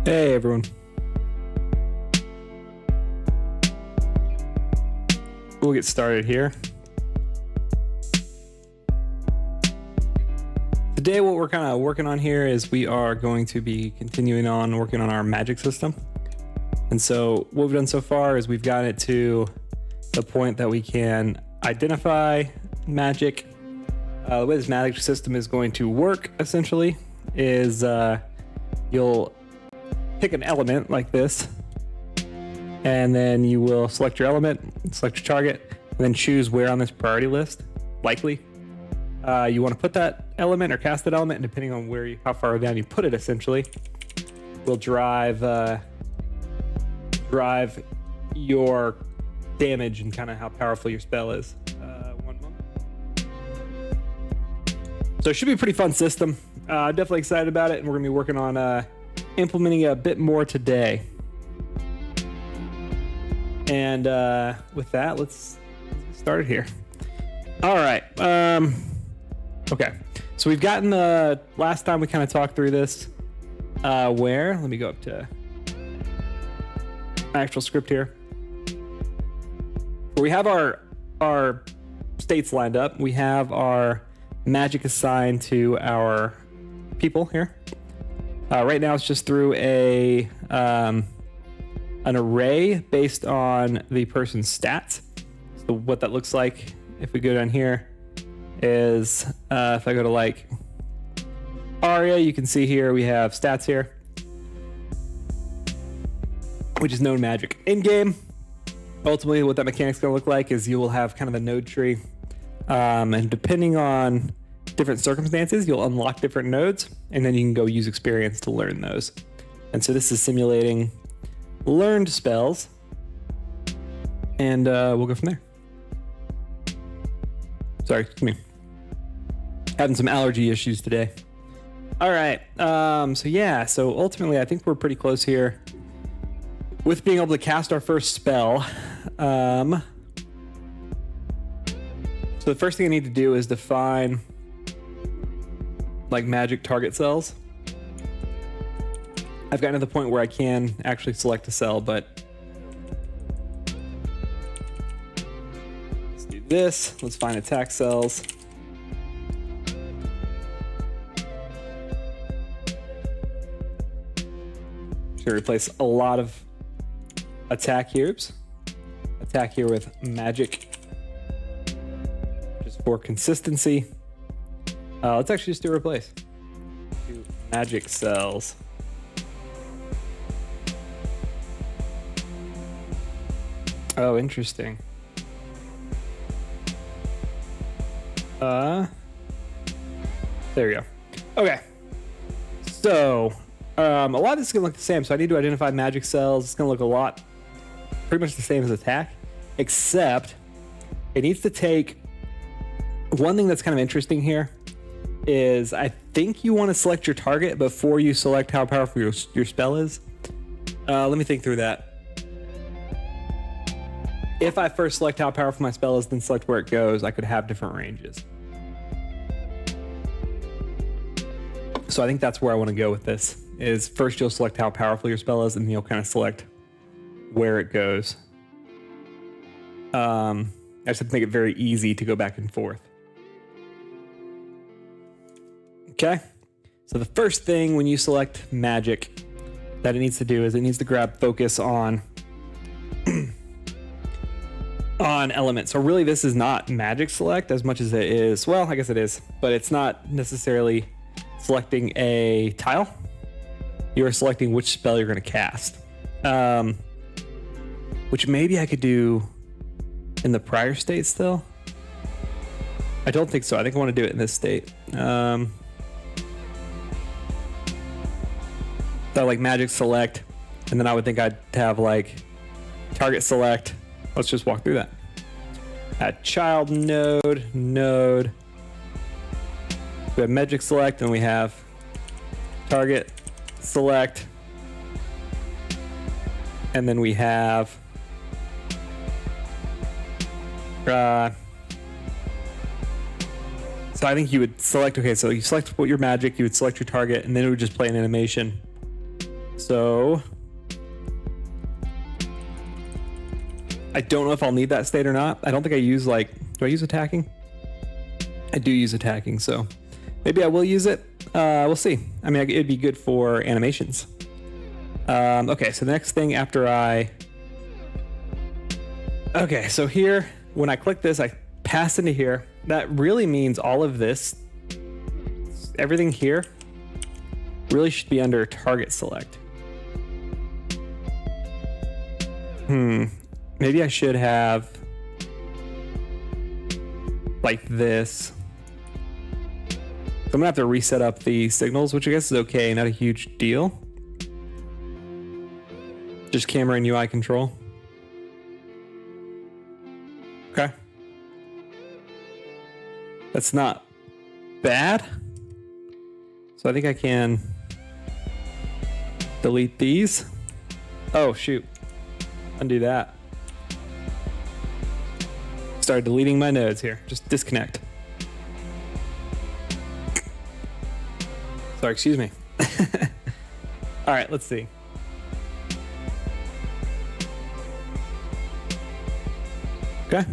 Hey everyone. We'll get started here. Today what we're kind of working on here is we are going to be continuing on working on our magic system. And so what we've done so far is we've gotten it to the point that we can identify magic. The way this magic system is going to work essentially is you'll pick an element like this, and then you will select your element, select your target, and then choose where on this priority list, likely, you want to put that element or cast that element, and depending on how far down you put it, essentially, will drive your damage and kind of how powerful your spell is. One moment. So it should be a pretty fun system. I'm definitely excited about it, and we're going to be working on implementing it a bit more today. And with that, let's get started here. All right. Okay. So we've gotten the last time we kind of talked through this. Let me go up to actual script here. Where we have our states lined up. We have our magic assigned to our people here. Right now it's just through an array based on the person's stats. So what that looks like, if we go down here, is if I go to like Aria, you can see here we have stats here, which is known magic. In game, ultimately what that mechanic's going to look like is you will have kind of a node tree, and depending on different circumstances, you'll unlock different nodes, and then you can go use experience to learn those. And so this is simulating learned spells, and we'll go from there. Sorry, excuse me. Having some allergy issues today. All right, so ultimately I think we're pretty close here with being able to cast our first spell. So the first thing I need to do is define like magic target cells. I've gotten to the point where I can actually select a cell, but let's do this. Let's find attack cells. So replace a lot of attack here. Attack here with magic, just for consistency. Let's actually just do replace. Do magic cells. Oh, interesting. There we go. Okay. So, a lot of this is gonna look the same. So I need to identify magic cells. It's gonna look pretty much the same as attack, except it needs to take one thing that's kind of interesting here. Is I think you want to select your target before you select how powerful your spell is. Let me think through that. If I first select how powerful my spell is, then select where it goes, I could have different ranges. So I think that's where I want to go with this, is first you'll select how powerful your spell is, and then you'll kind of select where it goes. I just have to make it very easy to go back and forth. Okay, so the first thing when you select magic that it needs to do is it needs to grab focus on on elements. So really this is not magic select as much as it is, well, I guess it is, but it's not necessarily selecting a tile. You're selecting which spell you're going to cast, which maybe I could do in the prior state still. I don't think so. I think I want to do it in this state. So like magic select, and then I would think I'd have like target select. Let's just walk through that. At child node. We have magic select, and we have target select, and then we have So I think you would select, okay, so you select what your magic, you would select your target, and then it would just play an animation So I don't know if I'll need that state or not. I don't think I use do I use attacking? I do use attacking, so maybe I will use it. We'll see. I mean, it'd be good for animations. Okay, so the next thing after okay, so here, when I click this, I pass into here. That really means all of this, everything here, really should be under target select. Maybe I should have like this. I'm gonna have to reset up the signals, which I guess is okay, not a huge deal. Just camera and UI control. Okay. That's not bad. So I think I can delete these. Oh, shoot. Undo that. Started deleting my nodes here. Just disconnect. Sorry, excuse me. All right, let's see. Okay.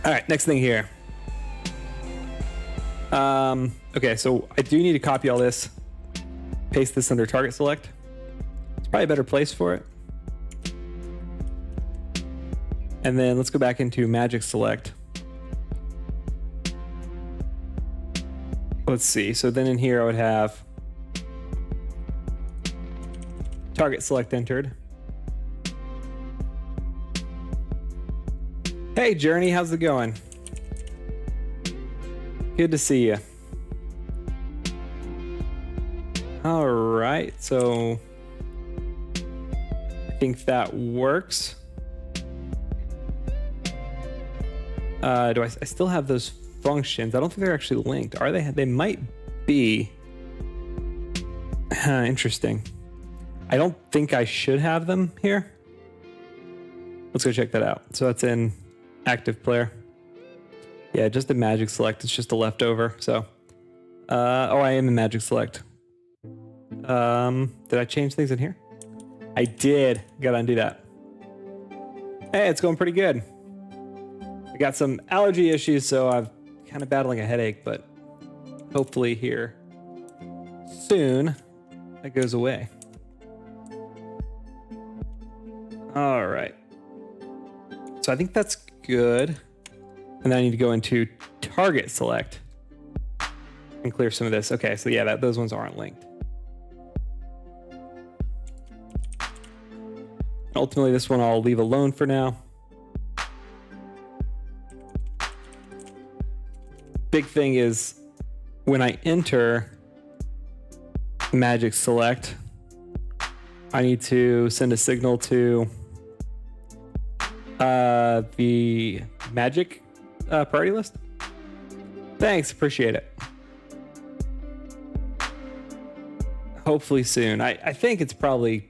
All right, next thing here. Okay, so I do need to copy all this, paste this under target select. It's probably a better place for it. And then let's go back into magic select. Let's see, so then in here I would have target select entered. Hey Journey, how's it going? Good to see you. All right, so I think that works. I still have those functions. I don't think they're actually linked. Are they? They might be. Interesting. I don't think I should have them here. Let's go check that out. So that's in active player. Yeah, just a magic select. It's just a leftover. So, oh, I am in magic select. Did I change things in here? I did. Gotta undo that. Hey, it's going pretty good. I got some allergy issues, so I'm kind of battling a headache, but hopefully here soon that goes away. All right. So I think that's good. And then I need to go into target select and clear some of this. Okay, so yeah, those ones aren't linked. Ultimately, this one I'll leave alone for now. Big thing is when I enter magic select, I need to send a signal to the magic priority list. Thanks, appreciate it. Hopefully soon. I think it's probably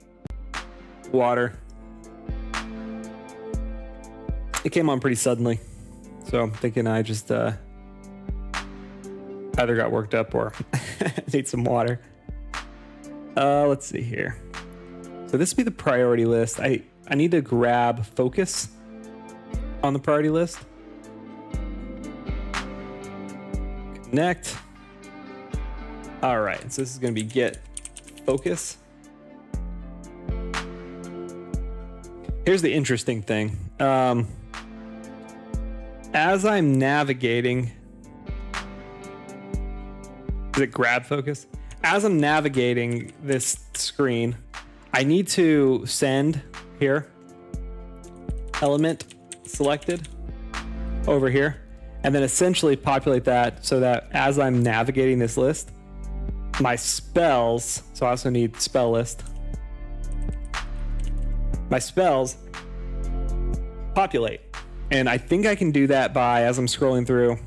water. It came on pretty suddenly, so I'm thinking I just either got worked up or need some water. Let's see here. So this would be the priority list. I need to grab focus on the priority list. Connect. All right, so this is going to be get focus. Here's the interesting thing. As I'm navigating, is it grab focus? As I'm navigating this screen, I need to send here element selected over here, and then essentially populate that so that as I'm navigating this list, my spells, so I also need spell list, my spells populate. And I think I can do that by, as I'm scrolling through,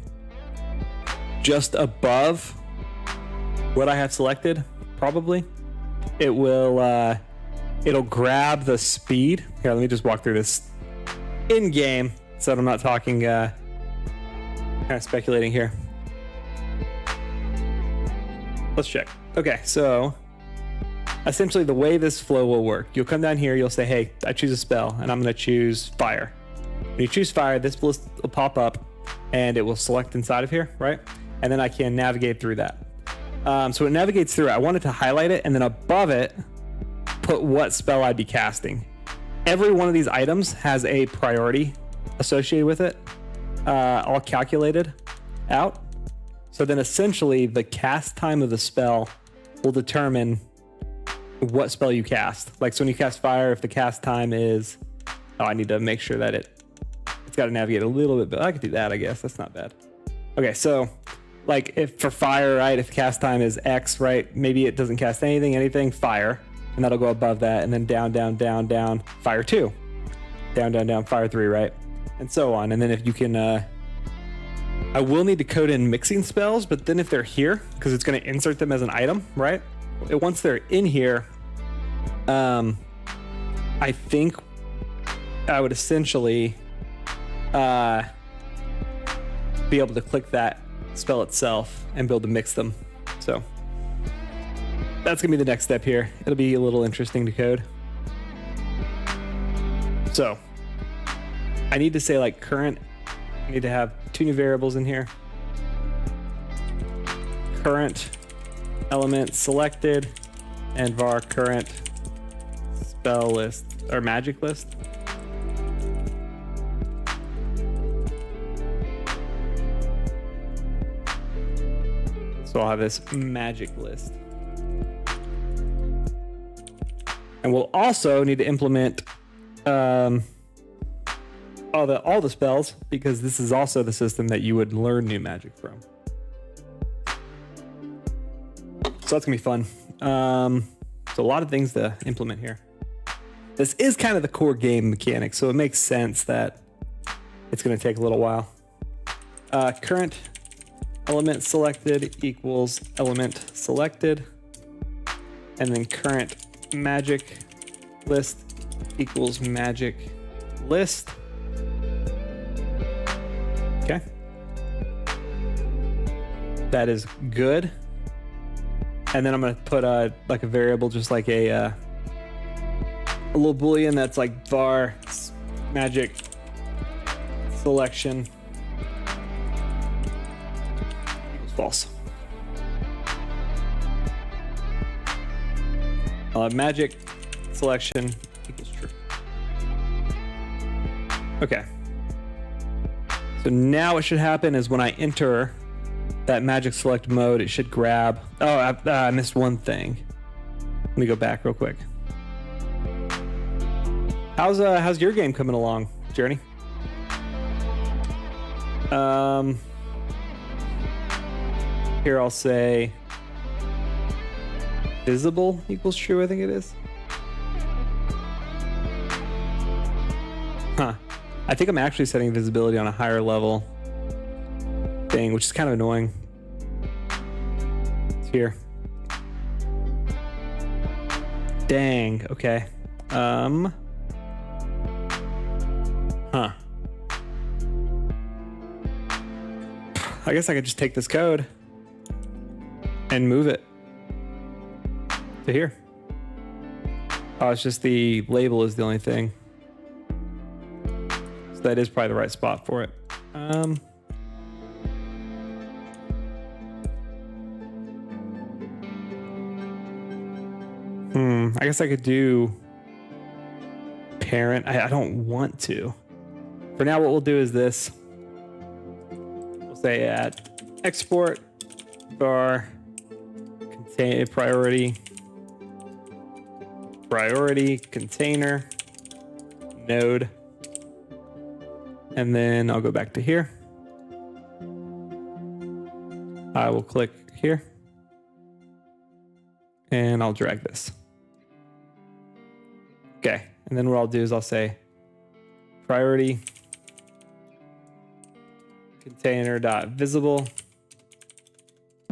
just above what I have selected, probably. It will, it'll grab the speed. Here, let me just walk through this in game so that I'm not talking kind kind of speculating here. Let's check. Okay, so essentially the way this flow will work, you'll come down here, you'll say, hey, I choose a spell, and I'm going to choose fire. When you choose fire, this list will pop up, and it will select inside of here, right? And then I can navigate through that. So it navigates through it. I wanted to highlight it, and then above it, put what spell I'd be casting. Every one of these items has a priority associated with it, all calculated out. So then essentially the cast time of the spell will determine what spell you cast. Like, so when you cast fire, if the cast time is, oh, I need to make sure that it's got to navigate a little bit, but I could do that, I guess. That's not bad. Okay, so like if for fire, right, if cast time is X, right, maybe it doesn't cast anything, fire, and that'll go above that, and then down, down, down, down, fire 2. Down, down, down, fire 3, right? And so on. And then if you can, I will need to code in mixing spells, but then if they're here, because it's going to insert them as an item, right? Once they're in here, I think I would essentially be able to click that spell itself and be able to mix them. So that's gonna be the next step here. It'll be a little interesting to code. So I need to say like current, I need to have 2 new variables in here. Current element selected and var current spell list or magic list. So I'll have this magic list. And we'll also need to implement all the spells, because this is also the system that you would learn new magic from. So that's gonna be fun. So a lot of things to implement here. This is kind of the core game mechanic, so it makes sense that it's gonna take a little while. Current element selected equals element selected, and then current magic list equals magic list. Okay. That is good. And then I'm going to put like a variable, just like a little boolean that's like var magic selection equals false. Magic selection equals true. Okay. So now what should happen is when I enter that magic select mode, it should grab. Oh, I missed one thing. Let me go back real quick. How's your game coming along, Journey? Here I'll say visible equals true, I think it is. Huh. I think I'm actually setting visibility on a higher level thing, which is kind of annoying. It's here. Dang, okay. Huh. I guess I could just take this code and move it to here. Oh, it's just the label is the only thing. So that is probably the right spot for it. I guess I could do parent. I don't want to. For now, what we'll do is this. We'll say at export var contain priority container node, and then I'll go back to here. I will click here and I'll drag this. Okay, and then what I'll do is I'll say priority container dot visible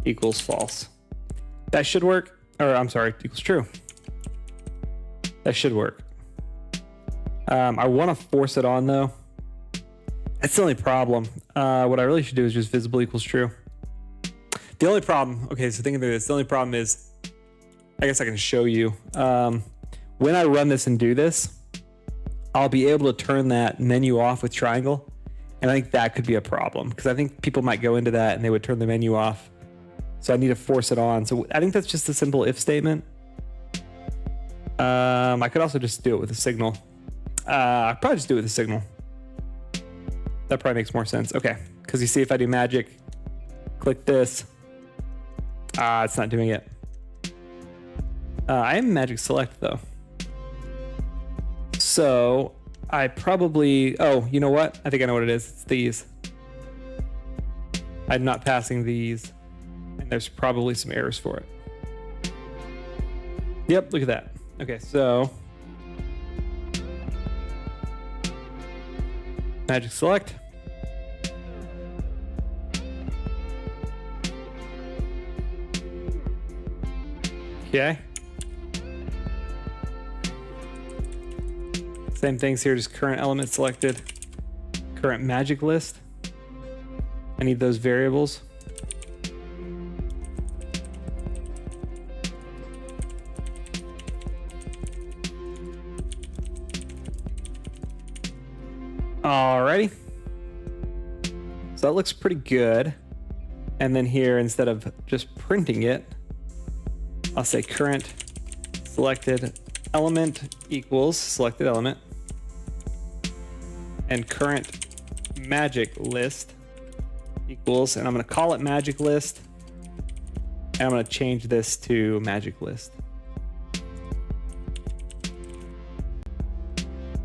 equals false. That should work, or I'm sorry, equals true. That should work. I want to force it on though. That's the only problem. what I really should do is just visible equals true. The only problem, okay, so thinking through this, the only problem is, I guess I can show you. When I run this and do this, I'll be able to turn that menu off with triangle. And I think that could be a problem because I think people might go into that and they would turn the menu off. So I need to force it on. So I think that's just a simple if statement. I could also just do it with a signal. I'd probably just do it with a signal. That probably makes more sense. Okay, because you see if I do magic, click this. It's not doing it. I am magic select though. So I probably, oh, you know what? I think I know what it is. It's these. I'm not passing these, and there's probably some errors for it. Yep, look at that. Okay, so magic select. Okay. Same things here, just current element selected, current magic list. I need those variables. Alrighty. So that looks pretty good. And then here, instead of just printing it, I'll say current selected element equals selected element and current magic list equals, and I'm going to call it magic list, and I'm going to change this to magic list.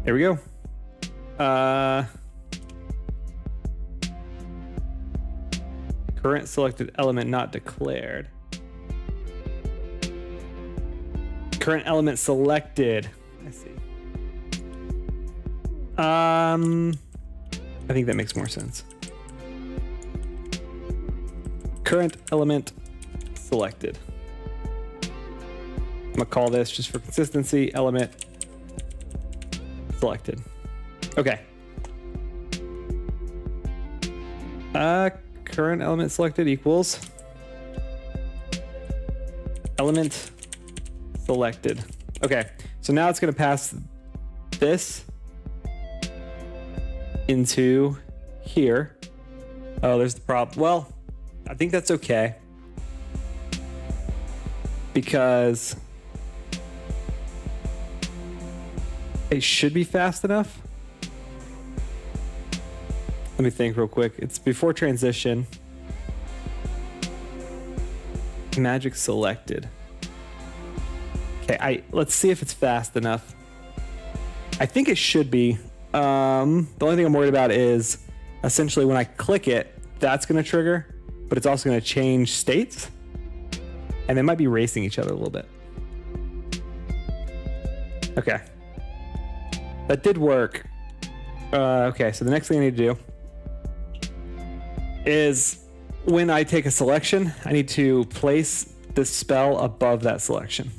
There we go. Current selected element not declared. Current element selected. I see. I think that makes more sense. Current element selected. I'm gonna call this, just for consistency, element selected. Okay. Current element selected equals element selected. Okay, so now it's going to pass this into here. Oh, there's the problem. Well, I think that's okay because it should be fast enough. Let me think real quick. It's before transition. Magic selected. Okay, let's see if it's fast enough. I think it should be. The only thing I'm worried about is essentially when I click it, that's going to trigger, but it's also going to change states, and they might be racing each other a little bit. Okay, that did work. Okay, so the next thing I need to do is when I take a selection, I need to place the spell above that selection.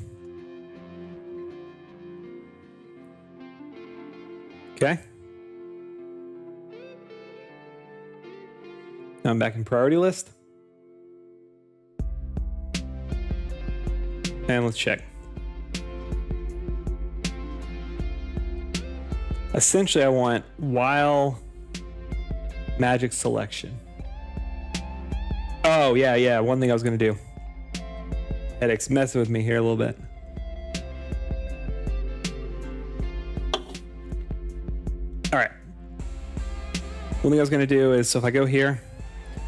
Okay. Now I'm back in priority list. And let's check. Essentially, I want while magic selection. Oh, yeah. One thing I was going to do. Headache's messing with me here a little bit. All right. One thing I was going to do is, so if I go here,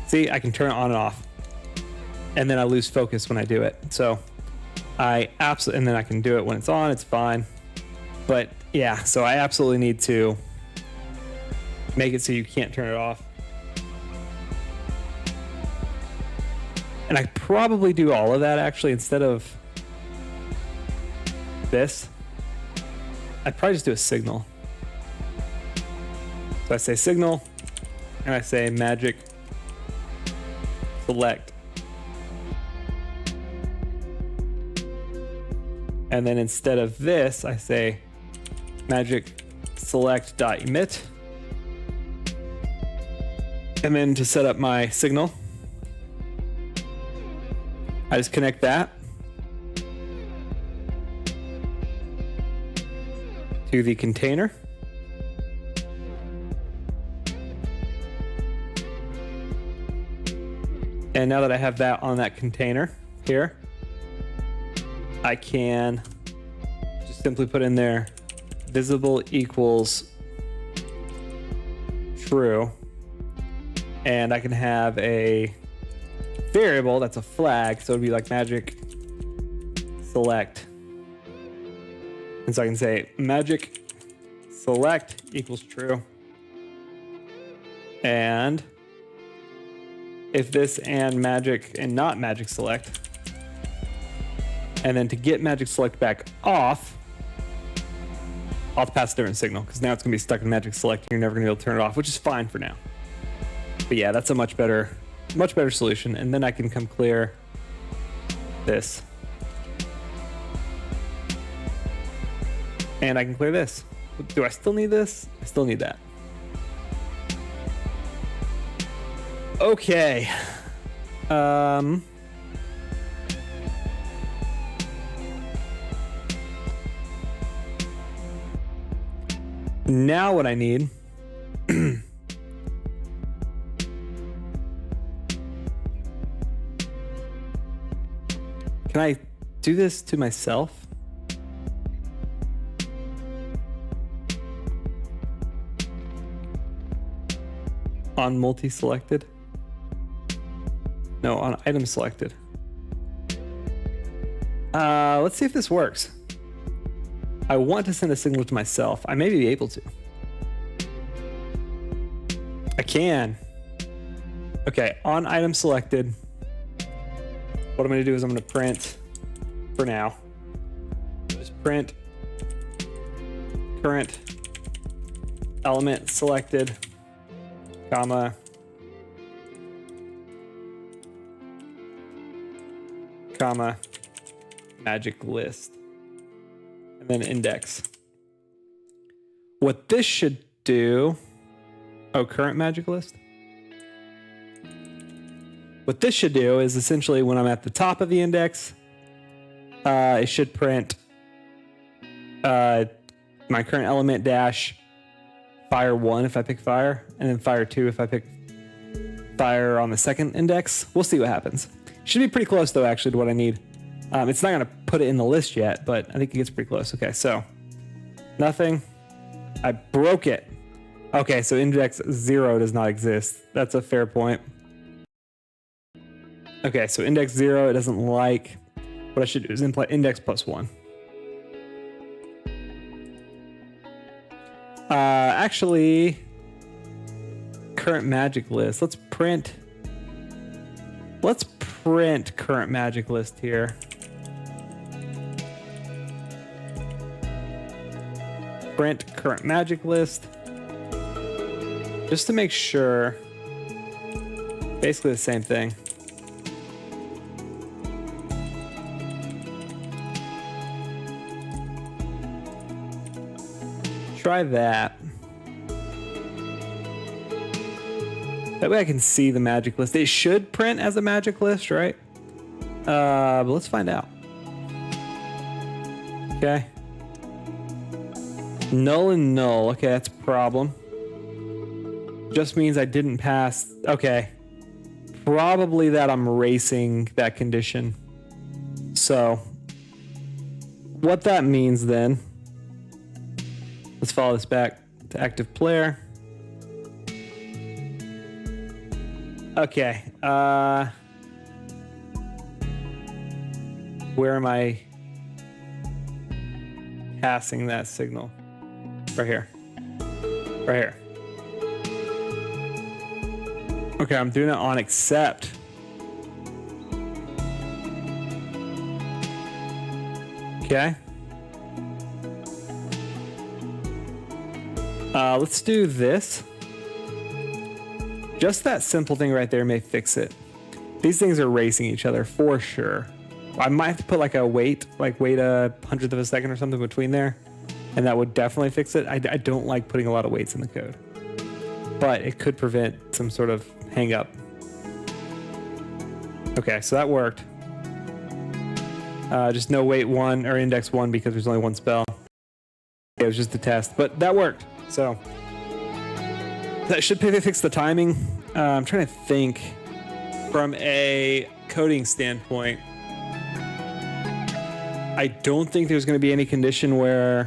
see, I can turn it on and off. And then I lose focus when I do it. So I absolutely, and then I can do it when it's on, it's fine. But yeah, so I absolutely need to make it so you can't turn it off. And I probably do all of that actually instead of this. I'd probably just do a signal. So I say signal, and I say magic select. And then instead of this, I say magic select dot emit. And then to set up my signal, I just connect that to the container. And now that I have that on that container here, I can just simply put in there visible equals true. And I can have a variable that's a flag. So it'd be like magic select. And so I can say magic select equals true. And if this and magic and not magic select, and then to get magic select back off, I'll have to pass a different signal because now it's gonna be stuck in magic select and you're never gonna be able to turn it off, which is fine for now. But yeah, that's a much better solution. And then I can come clear this. And I can clear this. Do I still need this? I still need that. Okay. Now what I need can I do this to myself? On multi-selected? No, on item selected. Let's see if this works. I want to send a signal to myself. I may be able to. I can. Okay, on item selected. What I'm going to do is I'm going to print, for now, just print current element selected, comma, comma, magic list, and then index. What this should do, oh, current magic list. What this should do is essentially when I'm at the top of the index, it should print my current element dash fire 1 if I pick fire, and then fire 2 if I pick fire on the second index. We'll see what happens. Should be pretty close though, actually, to what I need. It's not going to put it in the list yet, but I think it gets pretty close. Okay, so nothing. I broke it. Okay, so index 0 does not exist. That's a fair point. Okay, so index 0, it doesn't like. What I should do is index plus 1. Actually, current magic list. Let's print current magic list here. Print current magic list. Just to make sure. Basically the same thing. Try that. That way I can see the magic list. It should print as a magic list, right? But let's find out. Okay. Null and null. Okay, that's a problem. Just means I didn't pass. Okay. Probably that I'm racing that condition. So, what that means then, let's follow this back to active player. Okay. Where am I passing that signal? Right here. Right here. Okay, I'm doing it on accept. Okay. Let's do this. Just that simple thing right there may fix it. These things are racing each other for sure. I might have to put like a wait a 100th of a second or something between there, and that would definitely fix it. I don't like putting a lot of weights in the code. but it could prevent some sort of hang up. Okay, so that worked. Just no wait 1 or index 1 because there's only one spell. It was just a test, but that worked. So that should fix the timing. I'm trying to think from a coding standpoint. I don't think there's going to be any condition where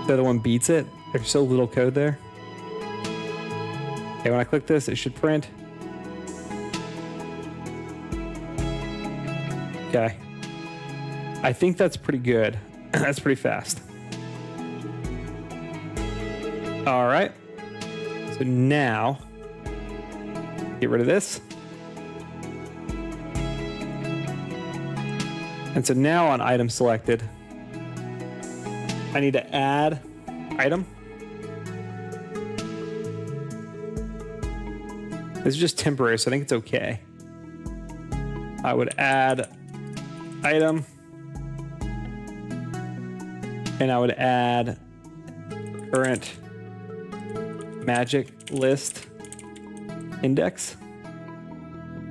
the other one beats it. There's so little code there. Okay, when I click this, it should print. Okay. I think that's pretty good. That's pretty fast. All right. So now, get rid of this. And so now on item selected, I need to add item. This is just temporary, so I think it's okay. I would add item, and I would add current magic list index,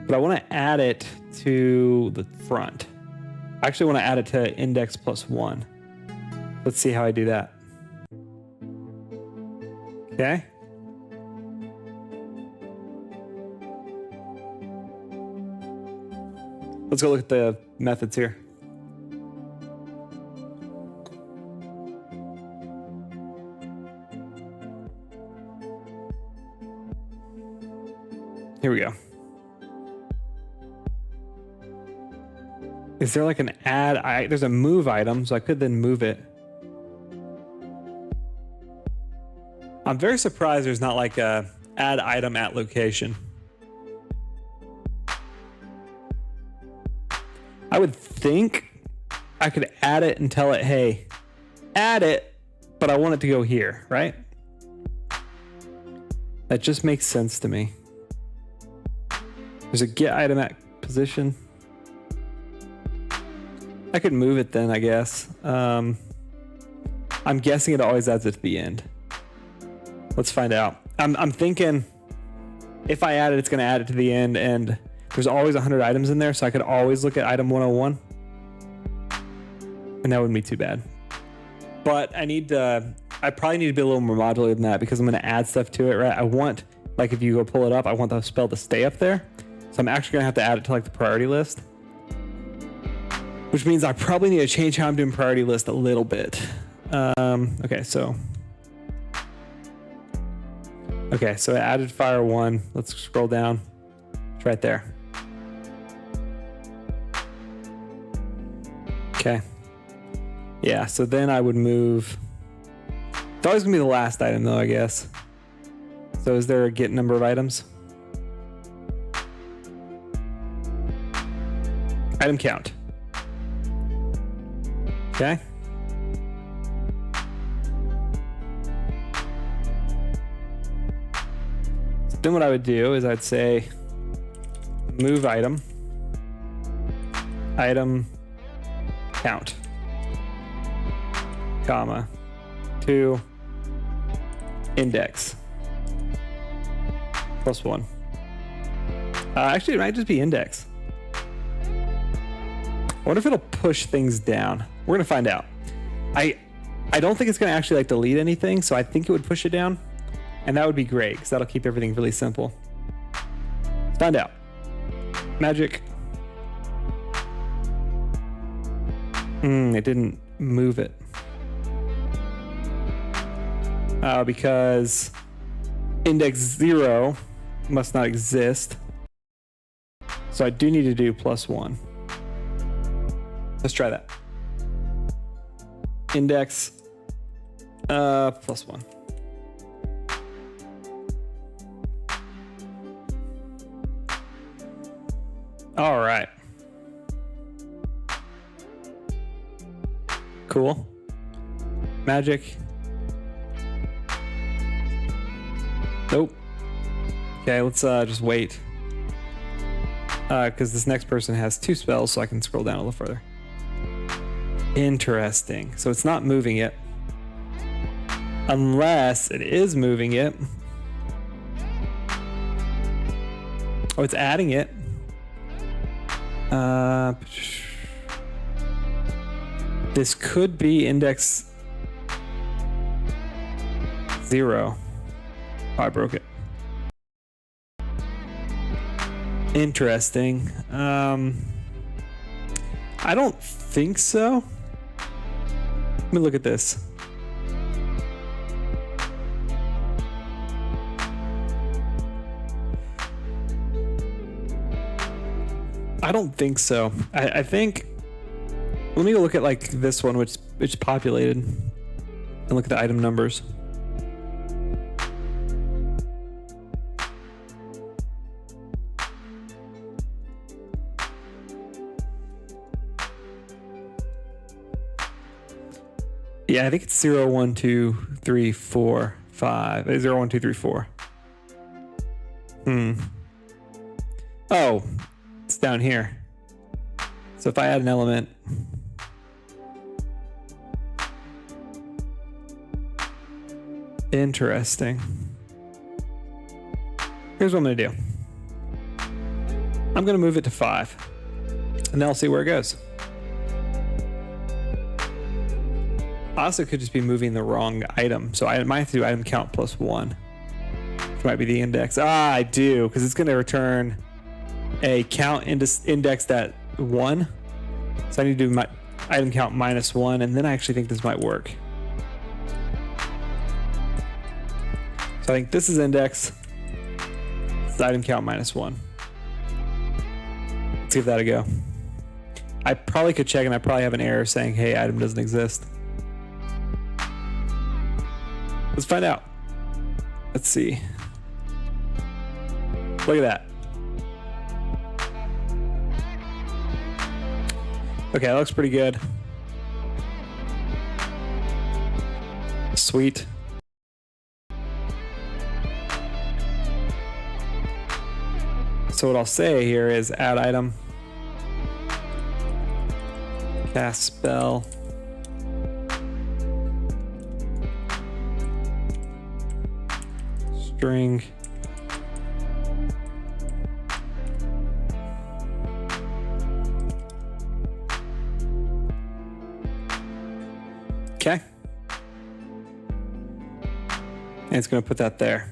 but I want to add it to the front. I actually want to add it to index +1. Let's see how I do that. Okay. Let's go look at the methods here. Here we go. Is there like an add? There's a move item, so I could then move it. I'm very surprised there's not like a add item at location. I would think I could add it and tell it, hey, add it, but I want it to go here, right? That just makes sense to me. There's a get item at position. I could move it then, I guess. I'm guessing it always adds it to the end. Let's find out. I'm thinking if I add it, it's going to add it to the end, and there's always 100 items in there, so I could always look at item 101. And that wouldn't be too bad. But I probably need to be a little more modular than that because I'm going to add stuff to it, right? I want, like if you go pull it up, I want the spell to stay up there. So I'm actually going to have to add it to like the priority list. Which means I probably need to change how I'm doing priority list a little bit. Okay, so I added fire 1. Let's scroll down. It's right there. Okay. Yeah, so then I would move. It's always gonna be the last item though, I guess. So is there a get number of items? Item count. Okay. So then what I would do is I'd say move item, item count, comma, to index +1. Actually, it might just be index. I wonder if it'll push things down. We're gonna find out. I don't think it's gonna actually like delete anything, so I think it would push it down, and that would be great because that'll keep everything really simple. Let's find out. Magic. It didn't move it. Because index 0 must not exist. So I do need to do +1. Let's try that. Index +1. All right. Cool. Magic. Nope. Okay, let's just wait. Because this next person has 2 spells, so I can scroll down a little further. Interesting. So it's not moving it. Unless it is moving it. Oh, it's adding it. This could be index 0. Oh, I broke it. Interesting. I don't think so. Let me look at this. I don't think so. I think, let me go look at like this one, which populated, and look at the item numbers. Yeah, I think it's 0, 1, 2, 3, 4, 5. 0, 1, 2, 3, 4. Oh, it's down here. So if I add an element, interesting. Here's what I'm gonna do. I'm gonna move it to 5, and then I'll see where it goes. I also could just be moving the wrong item, so I might have to do item count plus 1, which might be the index. Ah, I do, because it's going to return a count indexed at 1. So I need to do my item count minus 1, and then I actually think this might work. So I think this is index. It's item count minus 1. Let's give that a go. I probably could check, and I probably have an error saying, hey, item doesn't exist. Let's find out. Let's see. Look at that. Okay, that looks pretty good. Sweet. So what I'll say here is add item, cast spell, string, okay, and it's going to put that there.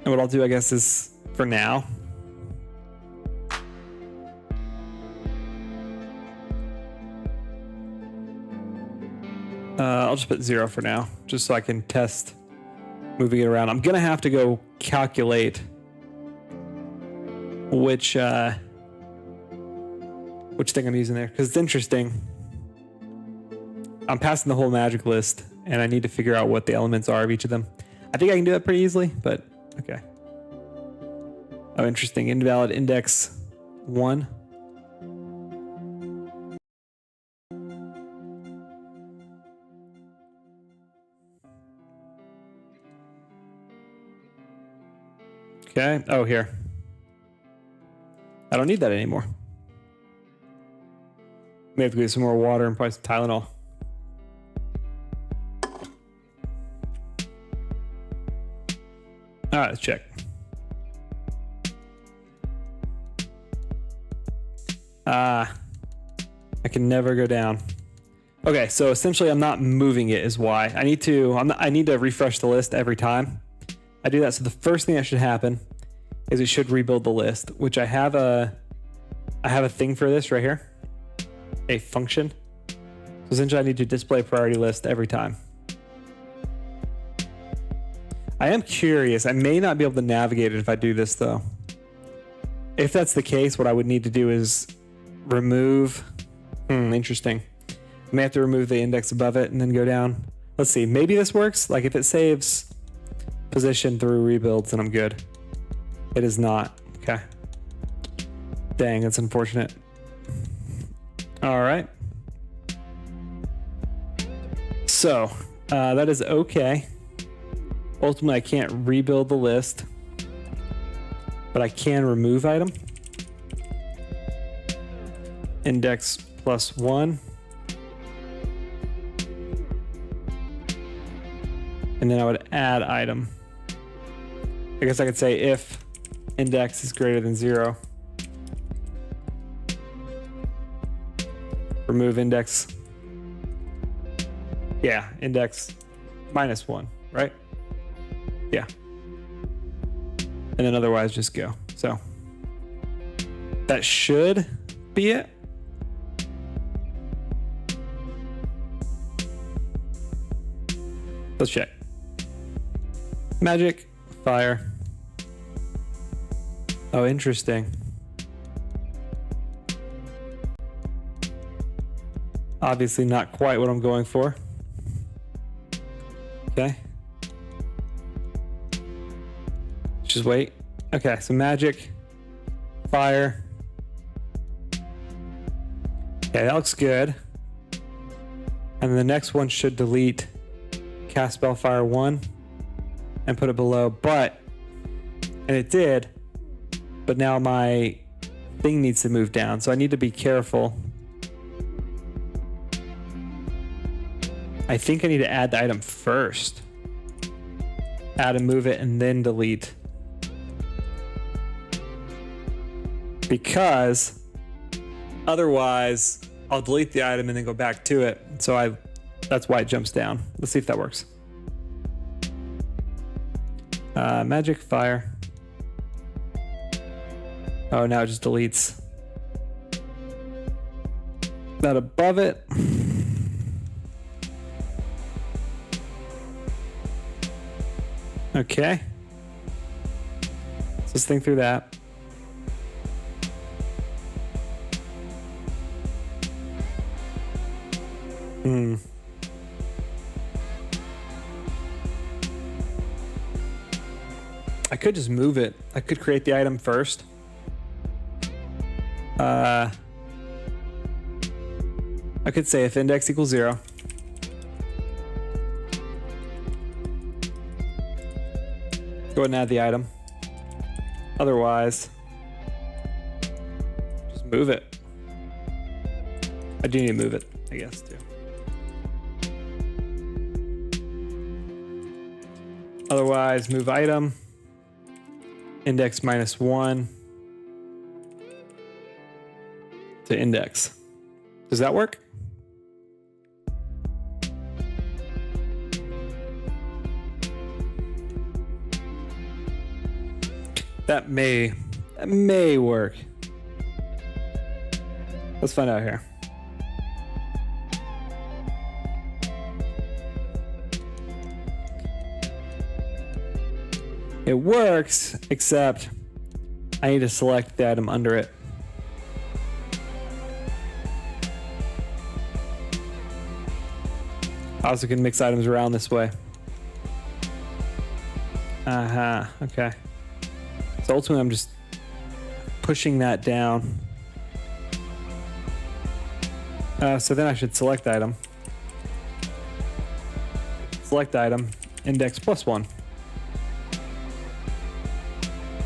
And what I'll do, I guess, is for now, I'll just put 0 for now, just so I can test moving it around. I'm gonna have to go calculate which thing I'm using there, because it's interesting. I'm passing the whole magic list, and I need to figure out what the elements are of each of them. I think I can do that pretty easily, but okay. Oh, interesting. Invalid index 1. Okay. Oh, here. I don't need that anymore. May have to get some more water and probably some Tylenol. All right, let's check. I can never go down. Okay, so essentially I'm not moving it is why. I need to refresh the list every time I do that. So the first thing that should happen is it should rebuild the list, which I have a thing for this right here, a function. So essentially I need to display priority list every time. I am curious. I may not be able to navigate it if I do this though. If that's the case, what I would need to do is remove, interesting. I may have to remove the index above it and then go down. Let's see, maybe this works. Like if it saves position through rebuilds, then I'm good. It is not, okay. Dang, that's unfortunate. All right. So that is okay. Ultimately, I can't rebuild the list, but I can remove item. Index plus 1. And then I would add item. I guess I could say if index is greater than 0, remove index. Yeah, index -1, right? Yeah. And then otherwise just go. So that should be it. Let's check. Magic, fire. Oh, interesting. Obviously not quite what I'm going for. Okay. Just wait. Okay, so magic, fire. Okay, that looks good. And the next one should delete cast spell fire 1 and put it below, and it did, but now my thing needs to move down, so I need to be careful. I think I need to add the item first. Add and move it and then delete. Because otherwise I'll delete the item and then go back to it. So that's why it jumps down. Let's see if that works. Magic, fire. Oh, now it just deletes. That above it. Okay. Let's just think through that. I could just move it. I could create the item first. I could say if index equals 0. Go ahead and add the item. Otherwise, just move it. I do need to move it, I guess, too. Otherwise, move item. Index -1 to index. Does that work? That may work. Let's find out here. It works, except I need to select the item under it. I also can mix items around this way. Okay. So ultimately I'm just pushing that down. So then I should select item. Select item, index +1.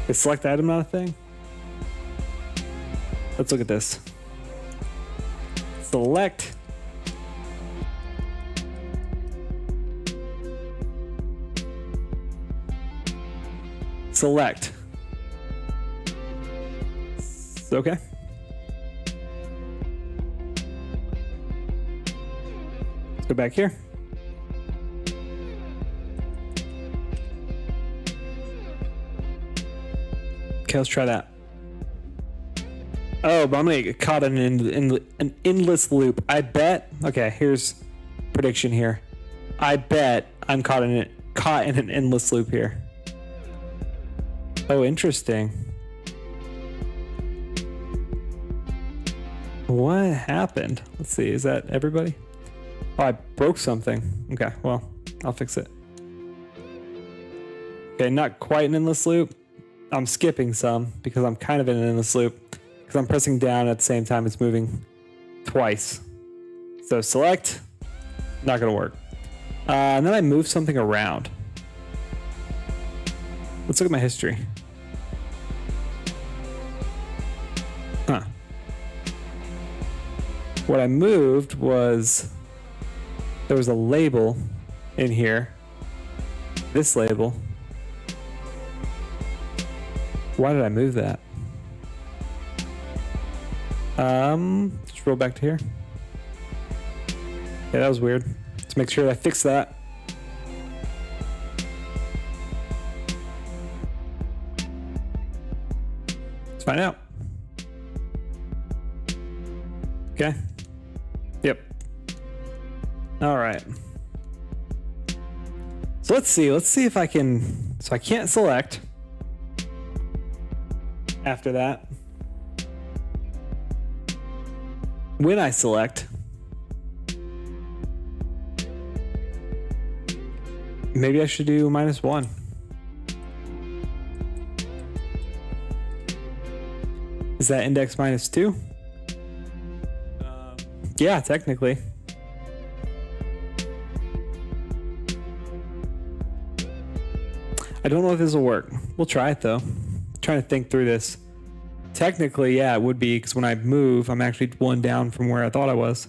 Is select item not a thing? Let's look at this. Select. Select. Okay. Let's go back here. Okay, let's try that. Oh, but I'm gonna get caught in an endless loop. I bet. Okay, here's prediction here. I bet I'm caught in an endless loop here. Oh, interesting. What happened? Let's see. Is that everybody? Oh, I broke something. Okay, well, I'll fix it. Okay, not quite an endless loop. I'm skipping some because I'm kind of in an endless loop because I'm pressing down at the same time it's moving twice. So select, not gonna work. And then I move something around. Let's look at my history. Huh. What I moved was, there was a label in here, this label. Why did I move that? Just roll back to here. Yeah, that was weird. Let's make sure I fix that. Let's find out. Okay. Yep. All right. So let's see if I can, so I can't select after that. When I select, maybe I should do -1. Is that index -2? Yeah, technically. I don't know if this will work. We'll try it though. I'm trying to think through this. Technically, yeah, it would be, because when I move, I'm actually one down from where I thought I was.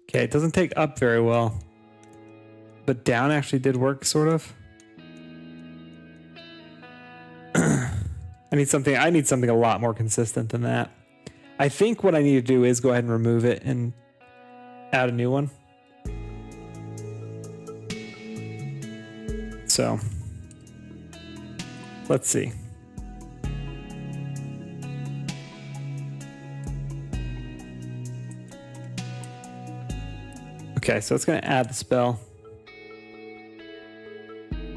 Okay, it doesn't take up very well, but down actually did work, sort of. I need something a lot more consistent than that. I think what I need to do is go ahead and remove it and add a new one. So let's see. Okay, so it's going to add the spell.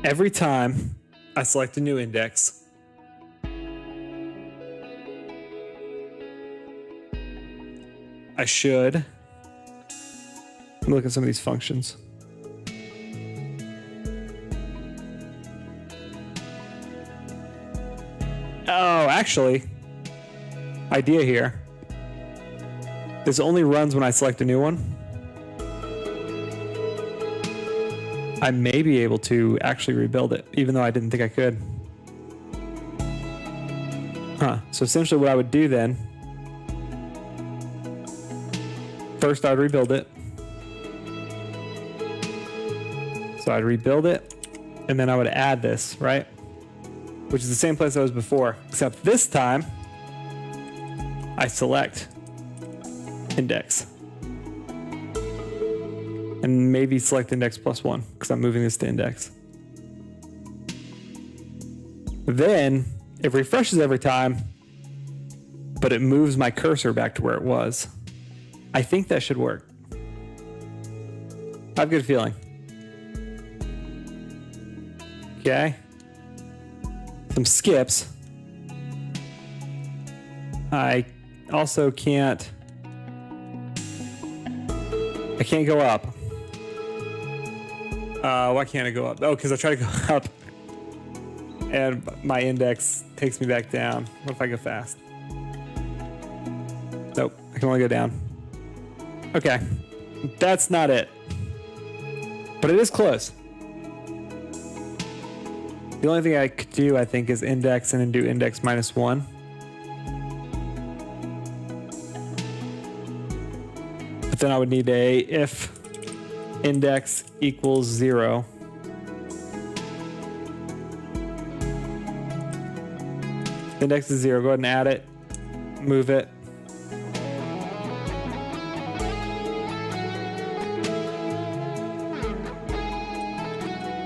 Every time I select a new index, I should. Let me look at some of these functions. Oh, actually, idea here. This only runs when I select a new one. I may be able to actually rebuild it, even though I didn't think I could. So essentially what I would do then, first I'd rebuild it. So I'd rebuild it, and then I would add this, right? Which is the same place I was before, except this time I select index. And maybe select index +1, because I'm moving this to index. Then it refreshes every time, but it moves my cursor back to where it was. I think that should work. I have a good feeling. Okay. Some skips. I also can't go up. Why can't I go up? Oh, because I try to go up and my index takes me back down. What if I go fast? Nope, I can only go down. Okay, that's not it. But it is close. The only thing I could do, I think, is index and then do index -1. But then I would need a if index equals 0. Index is 0. Go ahead and add it. Move it.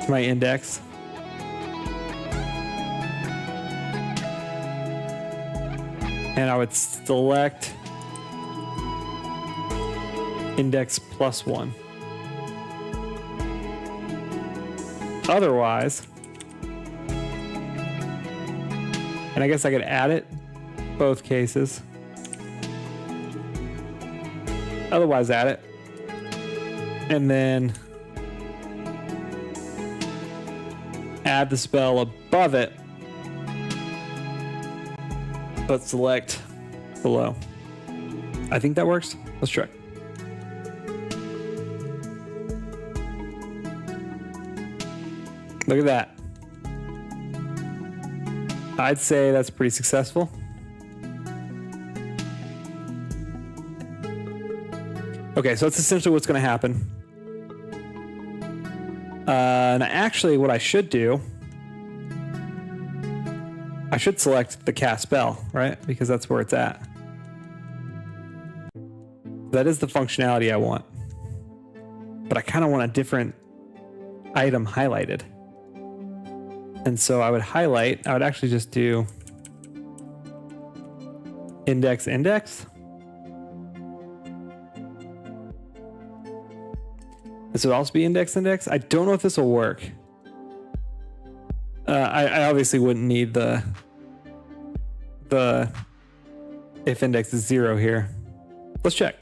To my index. And I would select index +1. Otherwise, and I guess I could add it both cases. Otherwise, add it. And then add the spell above it, but select below. I think that works. Let's try. Look at that. I'd say that's pretty successful. Okay, so that's essentially what's going to happen. And actually, what I should do, I should select the cast spell, right? Because that's where it's at. That is the functionality I want. But I kind of want a different item highlighted. And so I would actually just do index. This would also be index. I don't know if this will work. I obviously wouldn't need the if index is 0 here. Let's check.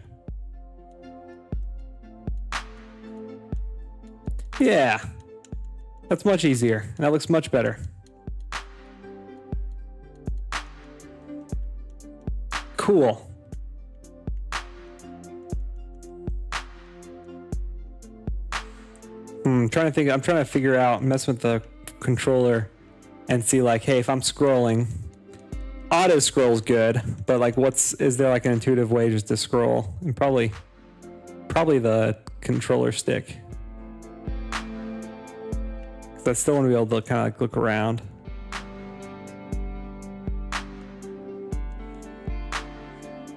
Yeah, that's much easier, and that looks much better. Cool. I'm trying to figure out, mess with the controller and see like, hey, if I'm scrolling, auto scroll's good, but like is there like an intuitive way just to scroll? And probably the controller stick. Cause I still want to be able to kind of like look around.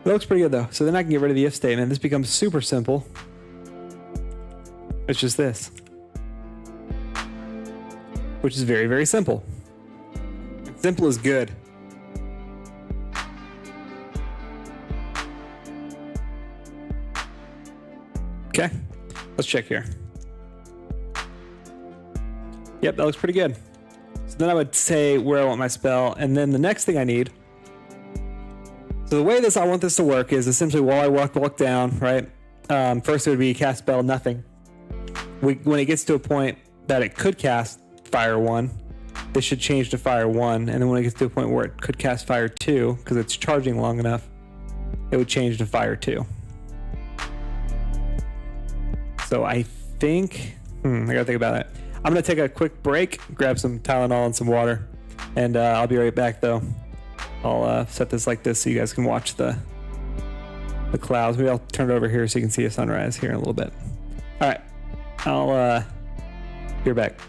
It looks pretty good though. So then I can get rid of the if statement. This becomes super simple. It's just this. Which is very, very simple. Simple is good. Okay, let's check here. Yep, that looks pretty good. So then I would say where I want my spell, and then the next thing I need. So the way I want this to work is essentially while I walk down, right? First it would be cast spell nothing. When it gets to a point that it could cast Fire 1, this should change to Fire 1, and then when it gets to a point where it could cast Fire 2, because it's charging long enough, it would change to Fire 2. So I think, I gotta think about it. I'm gonna take a quick break, grab some Tylenol and some water, and I'll be right back though. I'll set this like this so you guys can watch the clouds. Maybe I'll turn it over here so you can see a sunrise here in a little bit. All right, I'll be back.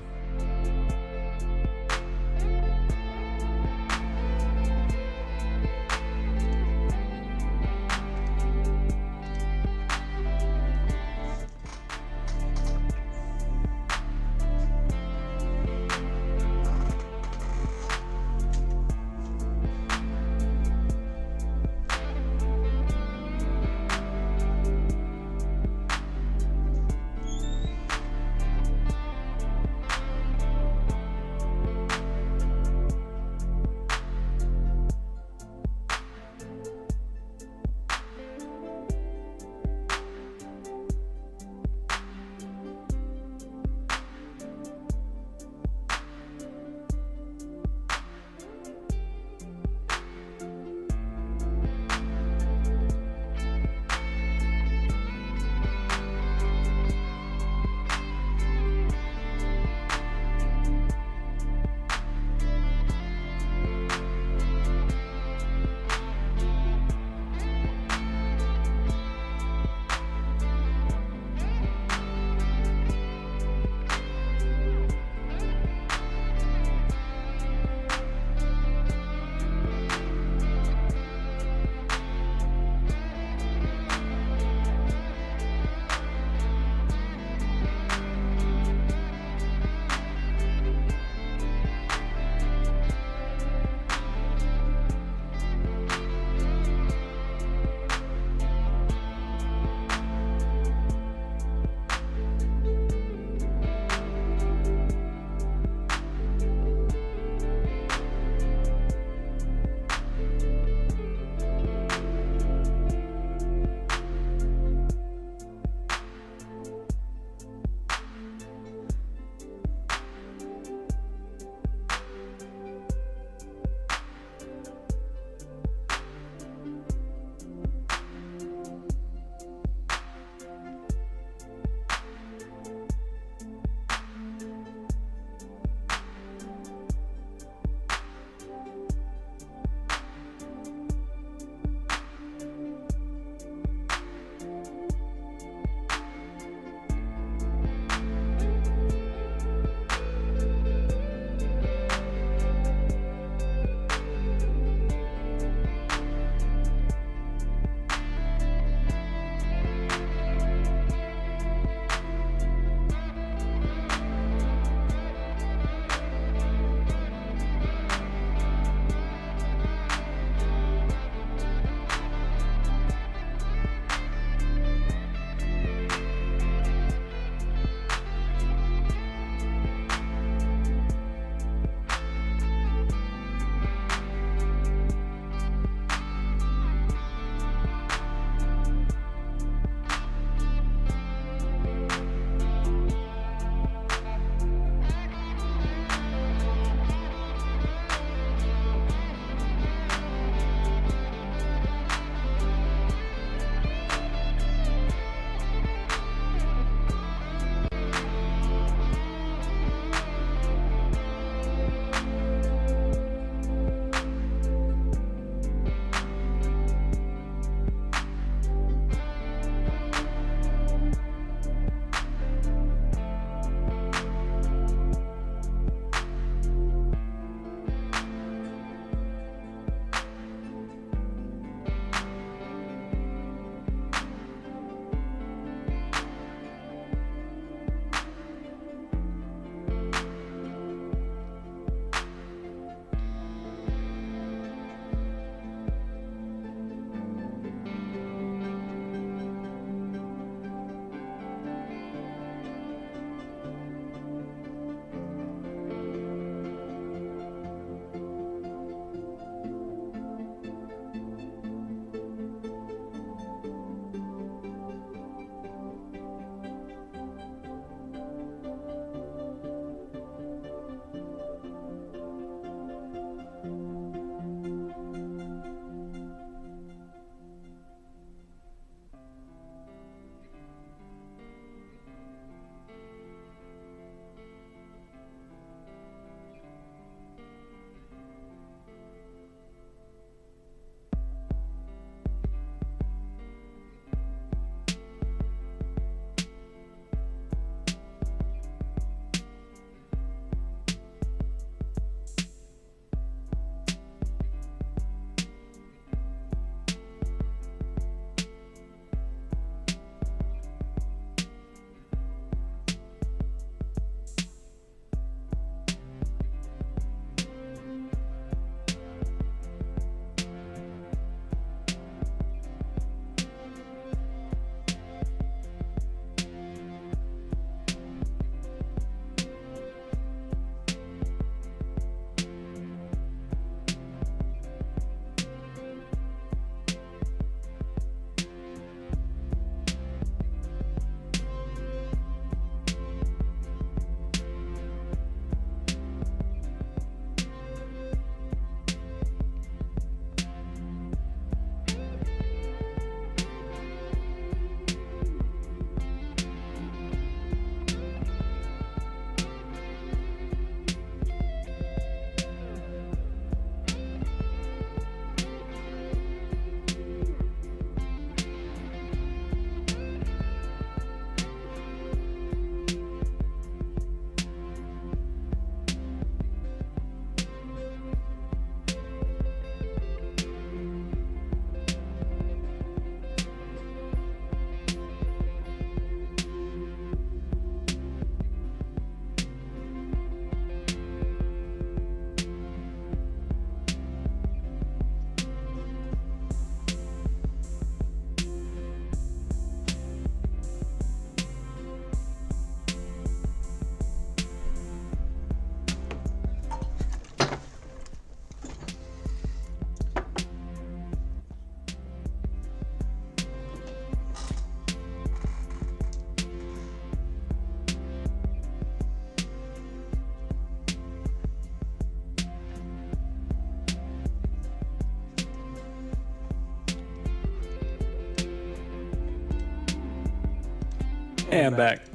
And I'm back.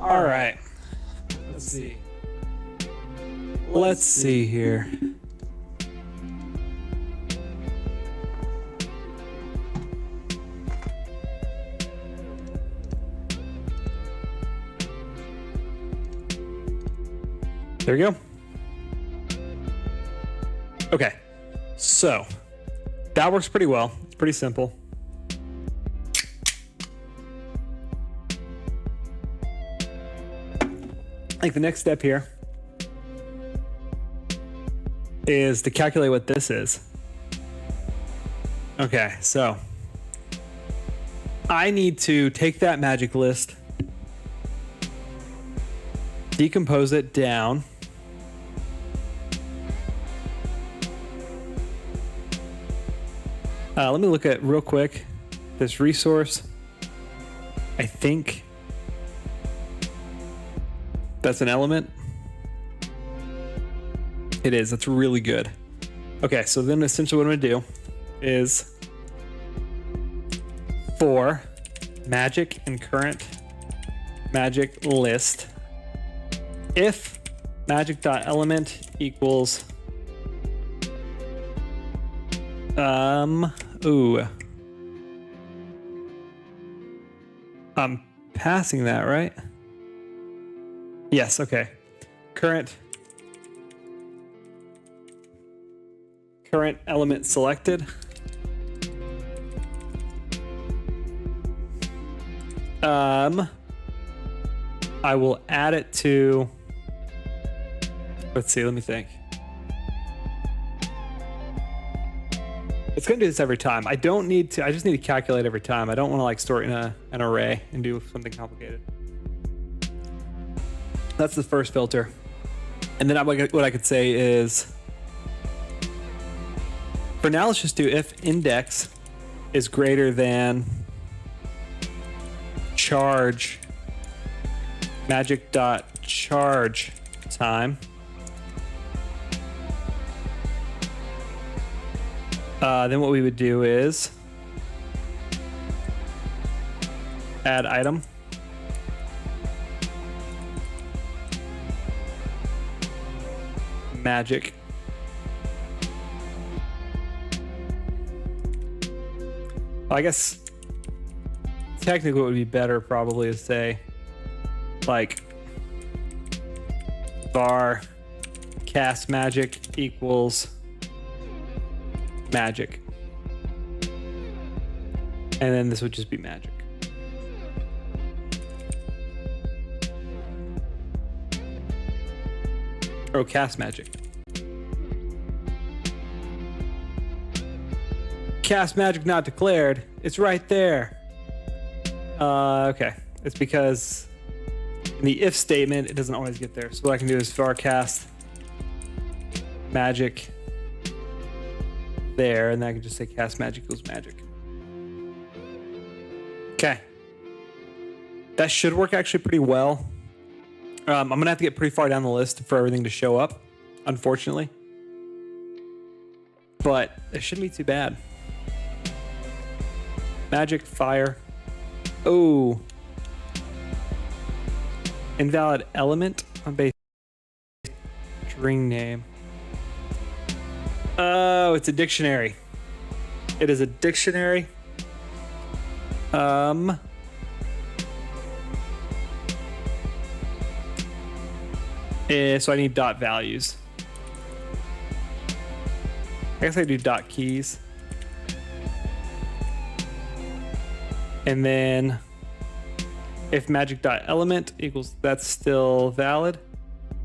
All right. Let's see. Let's see here. There we go. Okay, so that works pretty well. It's pretty simple. I think the next step here is to calculate what this is. Okay, so I need to take that magic list, decompose it down. Let me look at real quick this resource. I think that's an element. It is. That's really good. Okay, so then essentially what I'm going to do is for magic and current magic list, if magic.element equals I'm passing that, right? Yes, okay. Current element selected. I will add it to, let's see, let me think. It's going to do this every time. I don't need to, I just need to calculate every time. I don't want to like store it in an array and do something complicated. That's the first filter. And then what I could say is, for now, let's just do if index is greater than charge magic.charge time. Then what we would do is add item. Magic. I guess technically what would be better probably is say like var cast magic equals magic, and then this would just be magic. Or cast magic. Cast magic not declared. It's right there. Okay. It's because in the if statement, it doesn't always get there. So what I can do is var cast magic there, and then I can just say cast magic equals magic. Okay. That should work actually pretty well. I'm gonna have to get pretty far down the list for everything to show up, unfortunately. But it shouldn't be too bad. Magic, fire. Oh. Invalid element on base string name. Oh, it's a dictionary. It is a dictionary. So I need dot values. I guess I do dot keys. And then if magic dot element equals, that's still valid.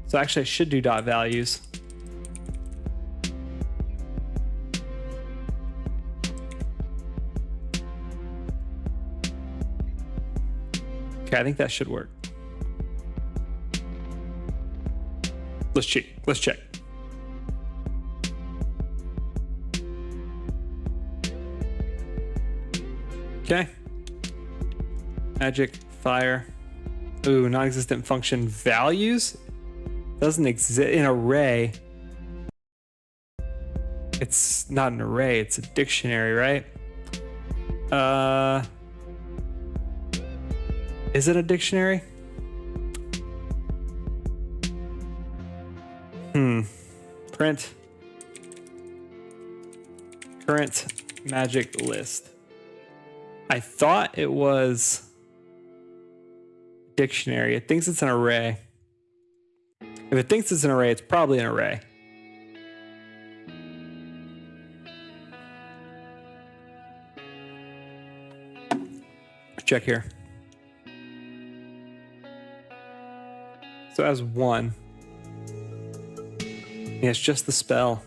So actually I should do dot values. Okay, I think that should work. Let's check. Let's check. Okay. Magic, fire. Ooh, non-existent function values. Doesn't exist in array. It's not an array, it's a dictionary, right? Is it a dictionary? Print. Current magic list. I thought it was dictionary. It thinks it's an array. If it thinks it's an array, it's probably an array. Check here. So it has 1. Yeah, it's just the spell.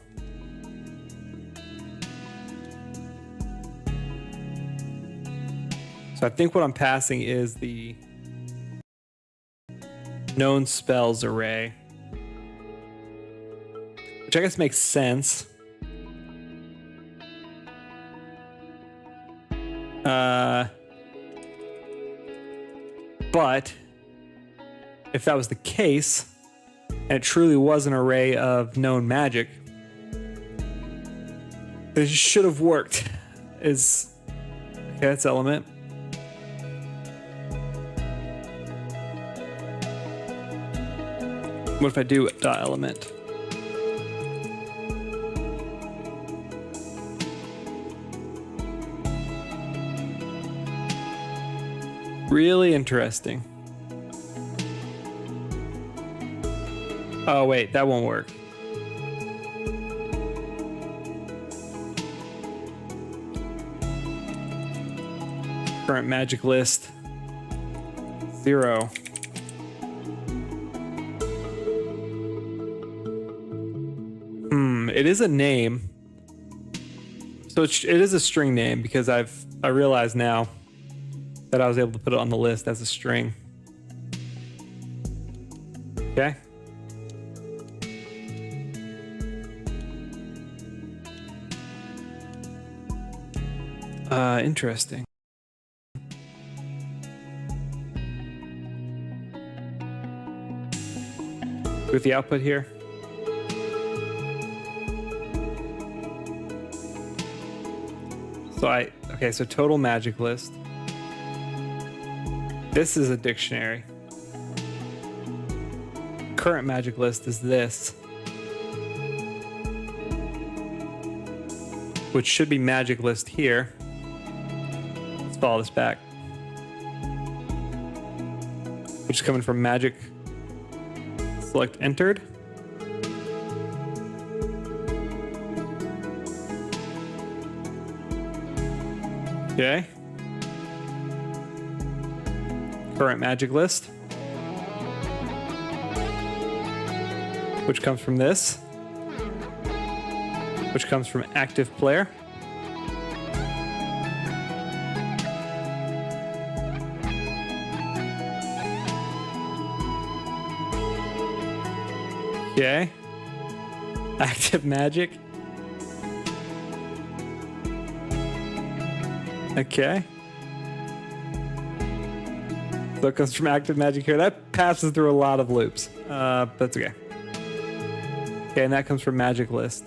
So I think what I'm passing is the known spells array, which I guess makes sense. But if that was the case, and it truly was an array of known magic, it should have worked. Okay, that's element. What if I do dot element? Really interesting. Oh wait, that won't work. Current magic list 0. It is a name. So it is a string name because I realize now that I was able to put it on the list as a string. Okay. Interesting. With the output here. So total magic list. This is a dictionary. Current magic list is this, which should be magic list here. Let's follow this back. Which is coming from magic. Select entered. Okay. Current magic list, which comes from this, which comes from active player. Okay. Active magic. Okay. So it comes from active magic here. That passes through a lot of loops. But that's okay. Okay, and that comes from magic list.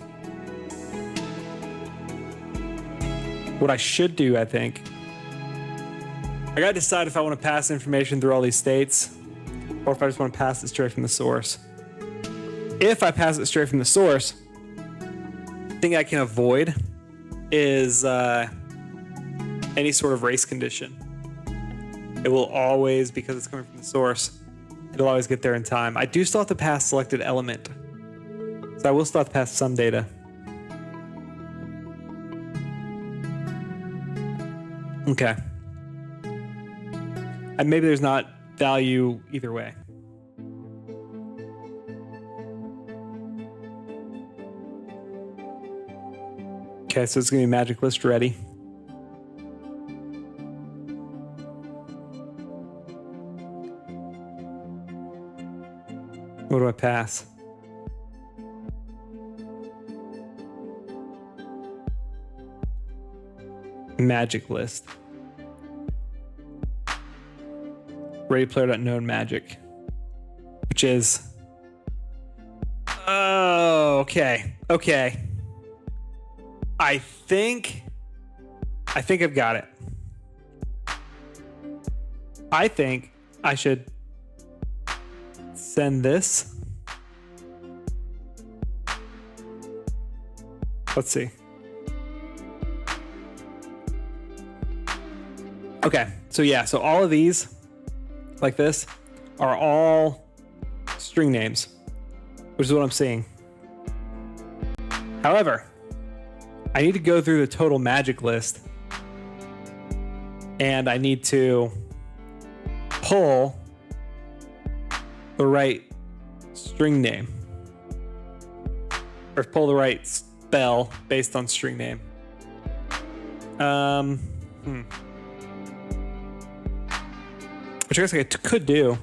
What I should do, I think, I gotta decide if I want to pass information through all these states or if I just want to pass it straight from the source. If I pass it straight from the source, the thing I can avoid is any sort of race condition. It will always, because it's coming from the source, it'll always get there in time. I do still have to pass selected element. So I will still have to pass some data. Okay. And maybe there's not value either way. Okay, so it's gonna be magic list ready. What do I pass? Magic list. Ready player.known magic. Which is... Oh, okay. Okay. I think I've got it. I think I should send this. Let's see. Okay, so yeah, so all of these, like this, are all string names, which is what I'm seeing. However, I need to go through the total magic list, and I need to pull the right string name, or pull the right spell based on string name. Which I guess I could do.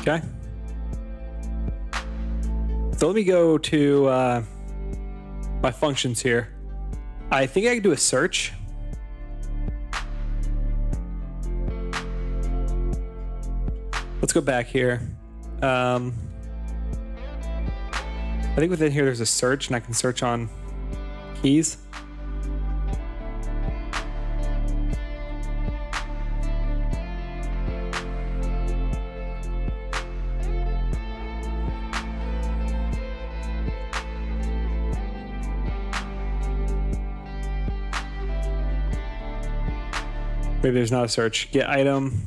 Okay. So let me go to my functions here. I think I can do a search. Let's go back here. I think within here there's a search, and I can search on keys. Maybe there's not a search. Get item.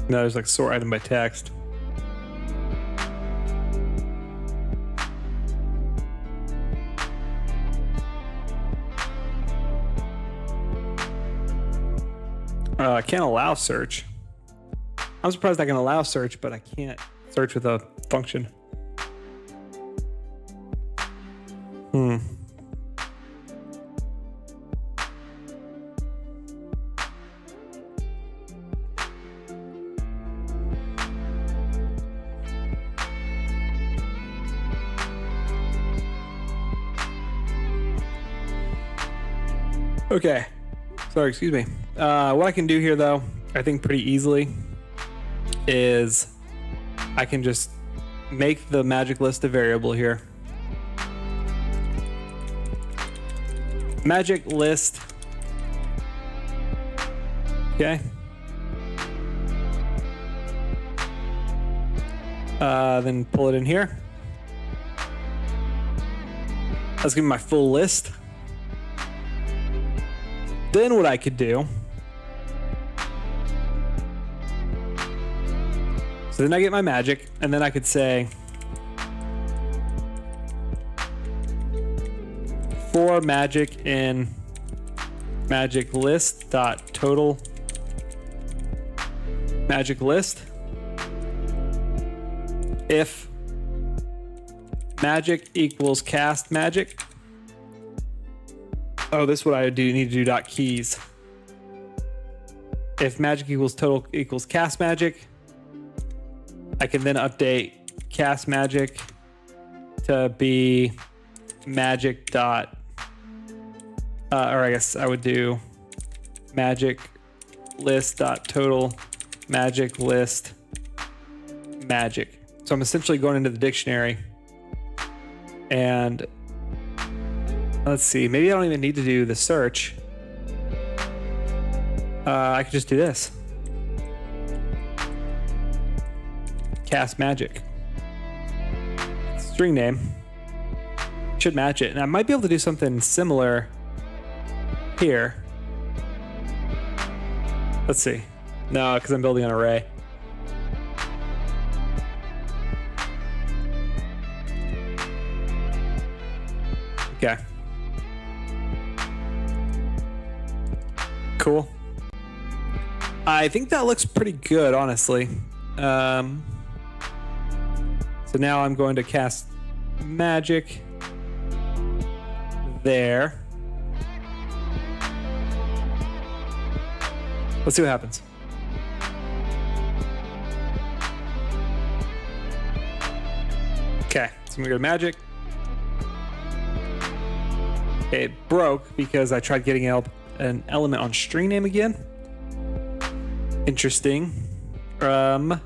No, there's like sort item by text. I can't allow search. I'm surprised I can allow search, but I can't search with a function. Okay, sorry, excuse me. What I can do here, though, I think pretty easily, is I can just make the magic list a variable here. Magic list. Okay. Then pull it in here. Let's give me my full list. Then what I could do, so then I get my magic, and then I could say for magic in magic list dot total magic list, if magic equals cast magic. Oh, this is what I do need to do dot keys. If magic equals total equals cast magic, I can then update cast magic to be magic dot, or I guess I would do magic list dot total magic list magic. So I'm essentially going into the dictionary, and let's see, maybe I don't even need to do the search. I could just do this. Cast magic. String name. Should match it. And I might be able to do something similar here. Let's see. No, because I'm building an array. Okay. Cool. I think that looks pretty good, honestly. So now I'm going to cast magic there. Let's see what happens. I'm gonna go to magic. It broke because I tried getting an element on string name again. Interesting. I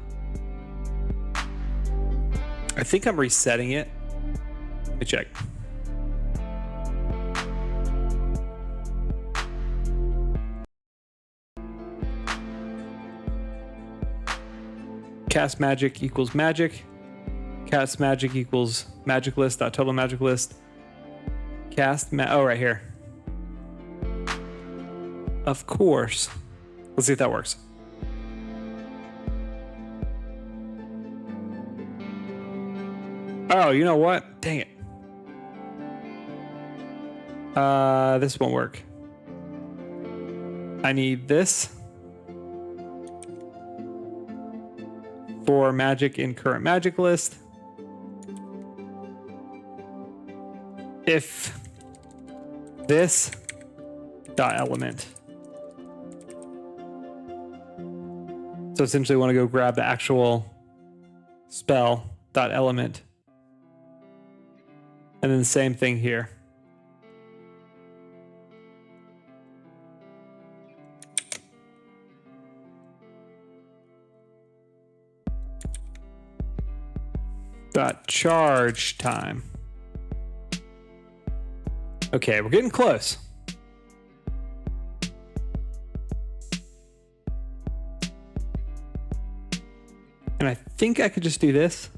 think I'm resetting it. Let me check. Cast magic equals magic. Cast magic equals magic list dot total magic list. Oh, right here. Of course. Let's see if that works. Oh, you know what? Dang it. This won't work. I need this for magic in current magic list. If this dot element. So essentially I want to go grab the actual spell dot element. And then the same thing here. Dot charge time. Okay, we're getting close. And I think I could just do this.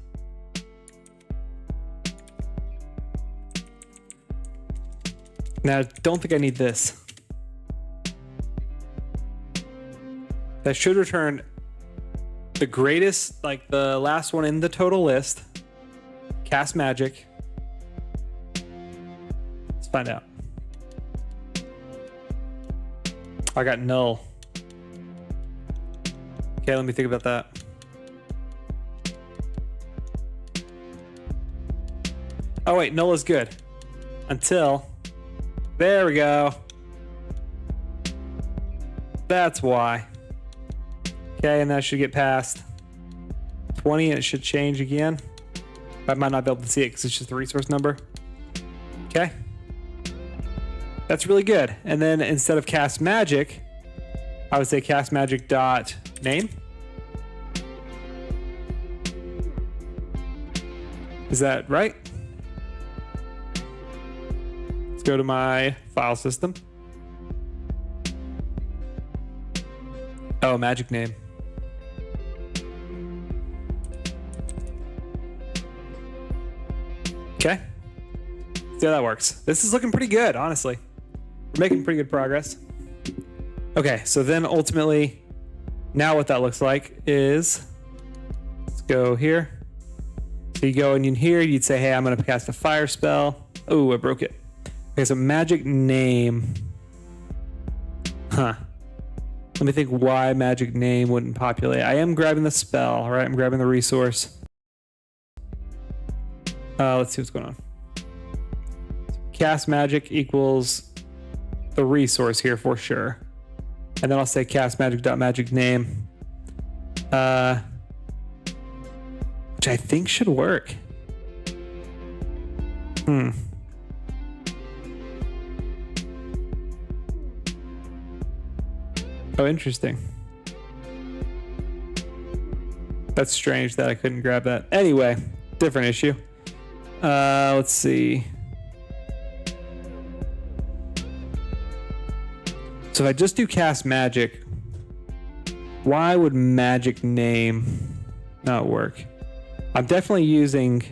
Now, I don't think I need this. That should return the greatest, like the last one in the total list. Cast magic. Let's find out. I got null. Okay, let me think about that. Oh wait, null is good. Until... There we go. That's why. Okay, and that should get past 20 and it should change again. I might not be able to see it because it's just a resource number. Okay. That's really good. And then instead of cast magic, I would say cast magic dot name. Is that right? Let's go to my file system. Oh, magic name. Okay. See how that works. This is looking pretty good, honestly. We're making pretty good progress. Okay, so then ultimately, now what that looks like is, let's go here. So you go in here, you'd say, hey, I'm gonna cast a fire spell. Oh, I broke it. Okay, so magic name. Huh. Let me think why magic name wouldn't populate. I am grabbing the spell, right? I'm grabbing the resource. Let's see what's going on. Cast magic equals the resource here for sure. And then I'll say cast magic name. Which I think should work. Oh, interesting. That's strange that I couldn't grab that. Anyway, different issue. Let's see. So if I just do cast magic, why would magic name not work? I'm definitely using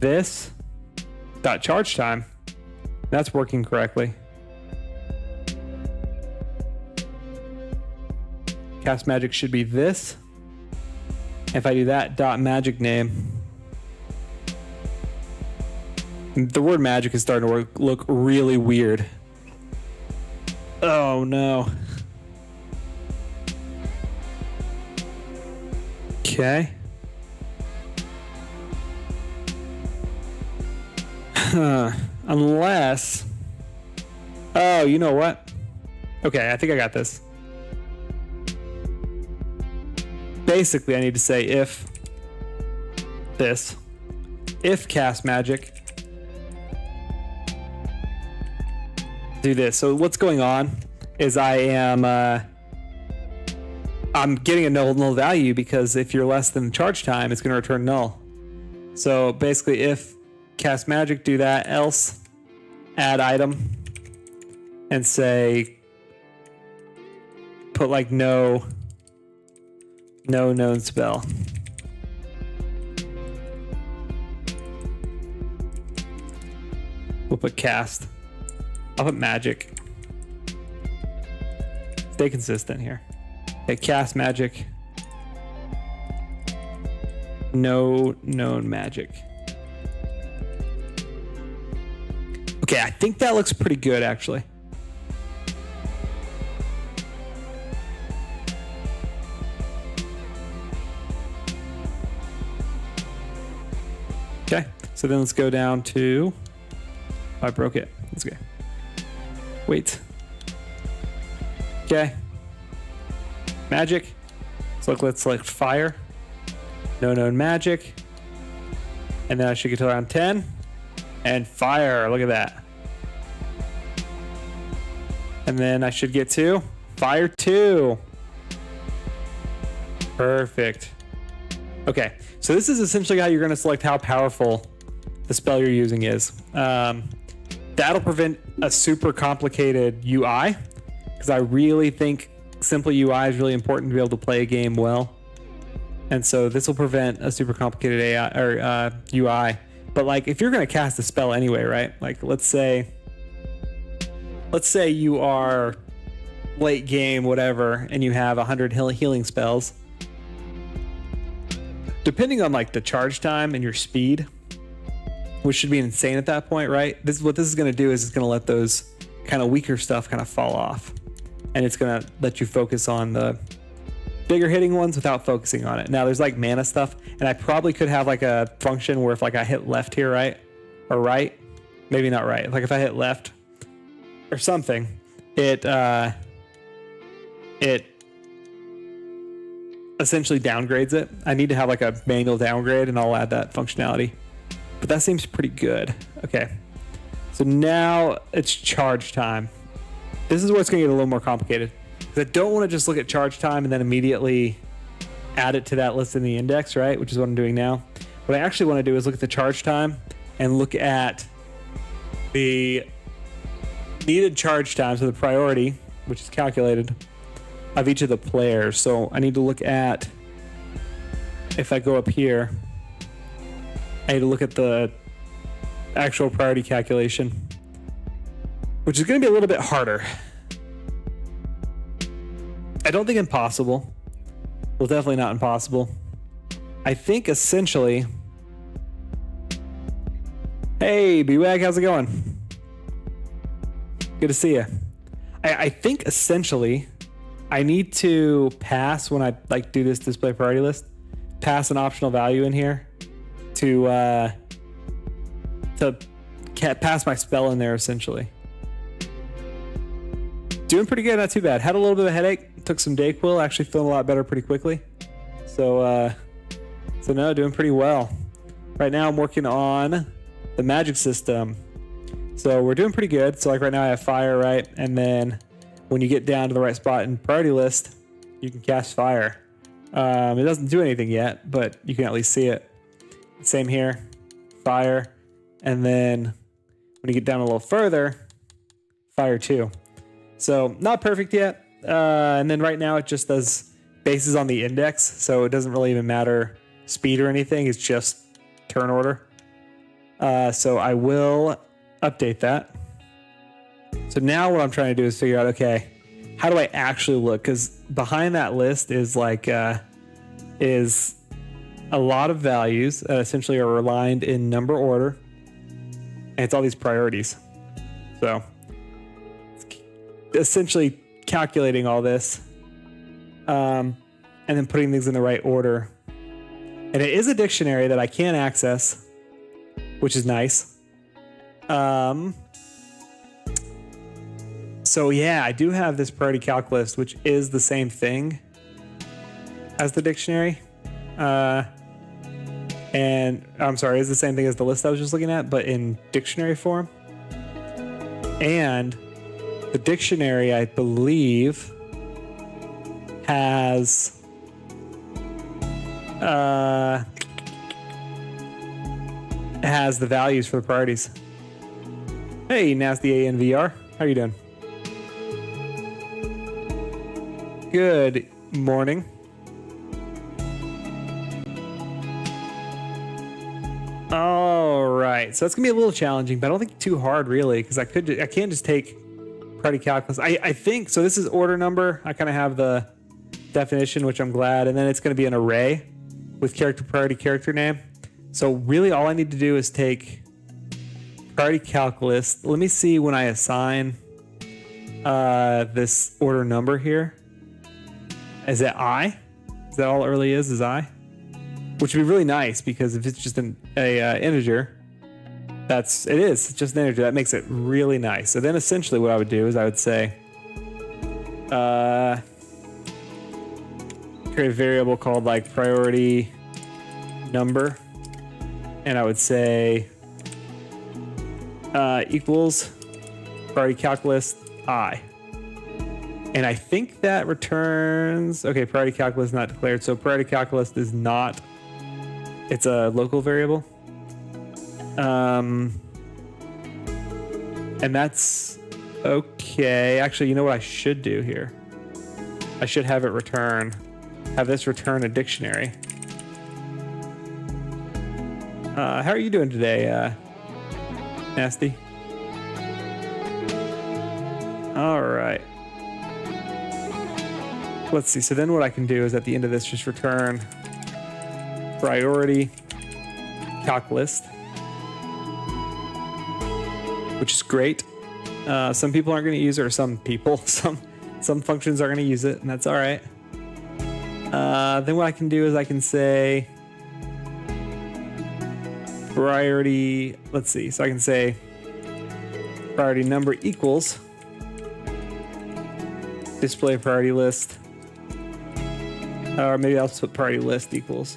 this dot charge time. That's working correctly. Cast magic should be this. If I do that dot magic name, the word magic is starting to look really weird. Oh no. Okay. Unless... Oh, you know what? Okay, I think I got this. Basically, I need to say if this, if cast magic, do this. So what's going on is I'm getting a null value because if you're less than charge time, it's going to return null. So basically, if cast magic, do that, else add item and say put like no known spell. We'll put cast. I'll put magic. Stay consistent here. Okay, cast magic. No known magic. Okay, I think that looks pretty good actually. Okay, so then let's go down to, I broke it. Let's go. Wait. Okay. Magic. So let's select fire. No known magic. And then I should get to around 10. And fire. Look at that. And then I should get to fire 2. Perfect. Okay. So this is essentially how you're going to select how powerful the spell you're using is. That'll prevent a super complicated UI, because I really think simple UI is really important to be able to play a game well. And so this will prevent a super complicated AI or UI. But like if you're going to cast a spell anyway, right? Like let's say you are late game, whatever, and you have 100 healing spells. Depending on like the charge time and your speed, which should be insane at that point, right? This is what this is going to do, is it's going to let those kind of weaker stuff kind of fall off. And it's going to let you focus on the bigger hitting ones without focusing on it. Now there's like mana stuff, and I probably could have like a function where if like I hit left here, right? Or right? Maybe not right. Like if I hit left or something, it essentially downgrades it. I need to have like a manual downgrade, and I'll add that functionality. But that seems pretty good. Okay. So now it's charge time. This is where it's going to get a little more complicated, because I don't want to just look at charge time and then immediately add it to that list in the index, right? Which is what I'm doing now. What I actually want to do is look at the charge time and look at the needed charge time, so the priority, which is calculated, of each of the players. So I need to look at, if I go up here, I need to look at the actual priority calculation, which is going to be a little bit harder. I don't think impossible. Well, definitely not impossible. I think essentially... Hey, BWAG, how's it going? Good to see you. I think essentially I need to pass, when I like do this display priority list, pass an optional value in here to pass my spell in there essentially. Doing pretty good, not too bad. Had a little bit of a headache, took some Dayquil, actually feeling a lot better pretty quickly. So no, doing pretty well. Right now I'm working on the magic system. So we're doing pretty good. So like right now I have fire, right? And then when you get down to the right spot in priority list, you can cast fire. It doesn't do anything yet, but you can at least see it. Same here, fire. And then when you get down a little further, fire 2. So not perfect yet. And then right now it just does bases on the index. So it doesn't really even matter speed or anything. It's just turn order. So I will update that. So now what I'm trying to do is figure out, okay, how do I actually look? Because behind that list is like, is a lot of values that essentially are aligned in number order. And it's all these priorities. So it's essentially calculating all this, and then putting things in the right order. And it is a dictionary that I can access, which is nice. So yeah, I do have this priority calc list, which is the same thing as the dictionary. And I'm sorry, it's the same thing as the list I was just looking at, but in dictionary form. And the dictionary, I believe, has the values for the priorities. Hey, Nasty ANVR, how are you doing? Good morning. All right, so it's gonna be a little challenging, but I don't think too hard really, because I can't just take priority calculus. I think so. This is order number. I kind of have the definition, which I'm glad, and then it's going to be an array with character priority character name. So really, all I need to do is take priority calculus. Let me see when I assign this order number here. Is it I? Is that all it really is I? Which would be really nice, because if it's just an integer, it is just an integer. That makes it really nice. So then essentially what I would do is I would say, create a variable called like priority number, and I would say equals priority calculus I. And I think that returns, okay, priority calculus not declared. So priority calculus is not, it's a local variable. And that's okay. Actually, you know what I should do here? I should have this return a dictionary. How are you doing today, Nasty? All right. Let's see. So then what I can do is at the end of this, just return priority calculus, which is great. Some people aren't going to use it, or some functions are going to use it, and that's all right. Then what I can do is I can say priority, let's see. So I can say priority number equals display priority list, or maybe I'll put priority list equals.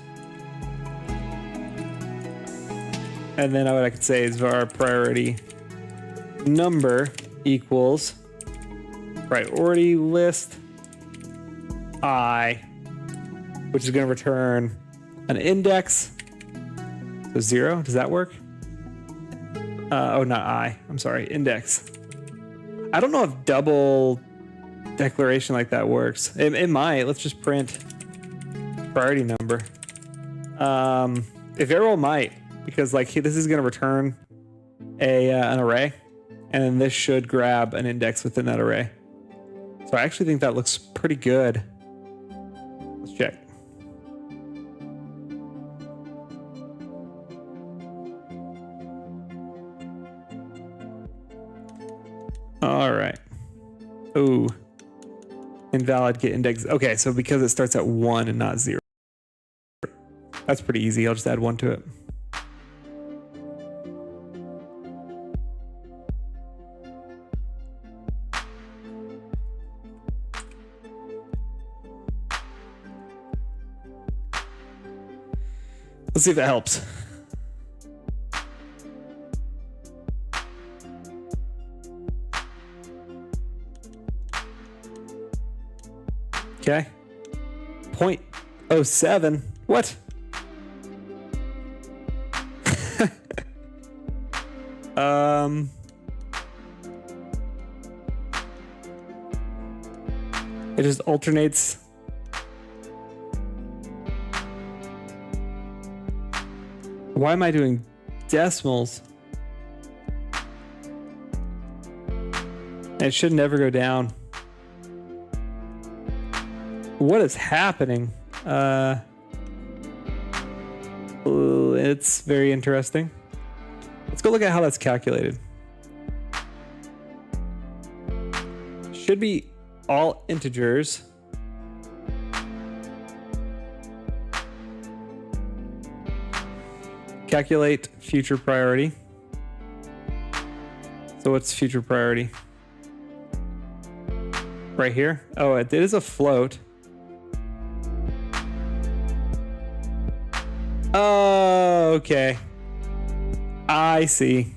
And then what I could say is var priority number equals priority list I, which is going to return an index. So 0, does that work? Oh, not I. I'm sorry, index. I don't know if double declaration like that works. It might. Let's just print priority number. If arrow might, because like this is going to return an array, and then this should grab an index within that array. So I actually think that looks pretty good. Let's check. All right. Ooh. Invalid get index. Okay, so because it starts at 1 and not 0. That's pretty easy. I'll just add 1 to it. Let's see if that helps. Okay. 0.07. What? It just alternates. Why am I doing decimals? It should never go down. What is happening? It's very interesting. Let's go look at how that's calculated. Should be all integers. Calculate future priority. So what's future priority? Right here? Oh, it is a float. Oh, okay. I see.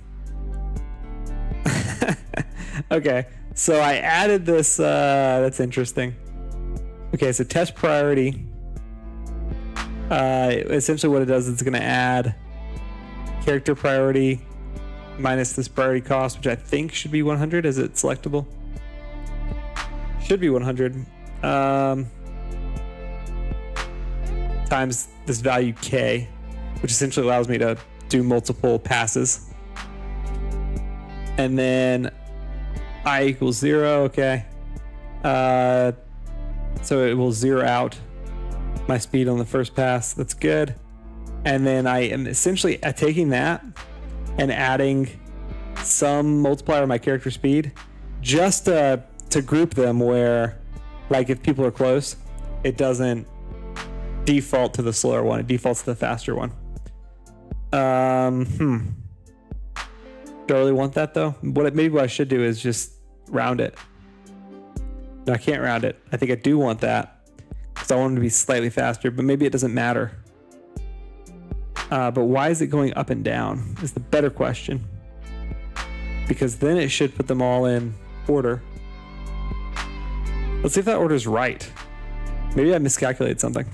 Okay, so I added this. That's interesting. Okay, so test priority. Essentially what it does is it's going to add character priority minus this priority cost, which I think should be 100. Is it selectable? Should be 100. Times this value K, which essentially allows me to do multiple passes. And then I equals 0, okay. So it will zero out my speed on the first pass. That's good. And then I am essentially taking that and adding some multiplier of my character speed just to group them where, like, if people are close, it doesn't default to the slower one. It defaults to the faster one. Do I really want that though? Maybe what I should do is just round it. No, I can't round it. I think I do want that because I want it to be slightly faster, but maybe it doesn't matter. But why is it going up and down is the better question. Because then it should put them all in order. Let's see if that order is right. Maybe I miscalculated something.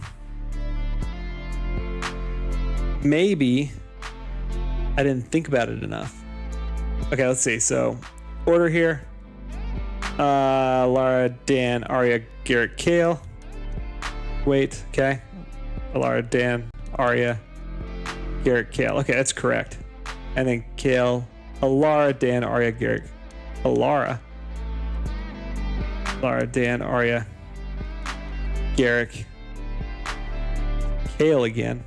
Maybe I didn't think about it enough. Okay, let's see. So order here. Lara, Dan, Arya, Garrett, Kale. Wait, okay. Alara, Dan, Arya, Garrett, Kale. Okay, that's correct. And then Kale, Alara, Dan, Arya, Garrett, Alara, Dan, Arya, Garrick, Kale again.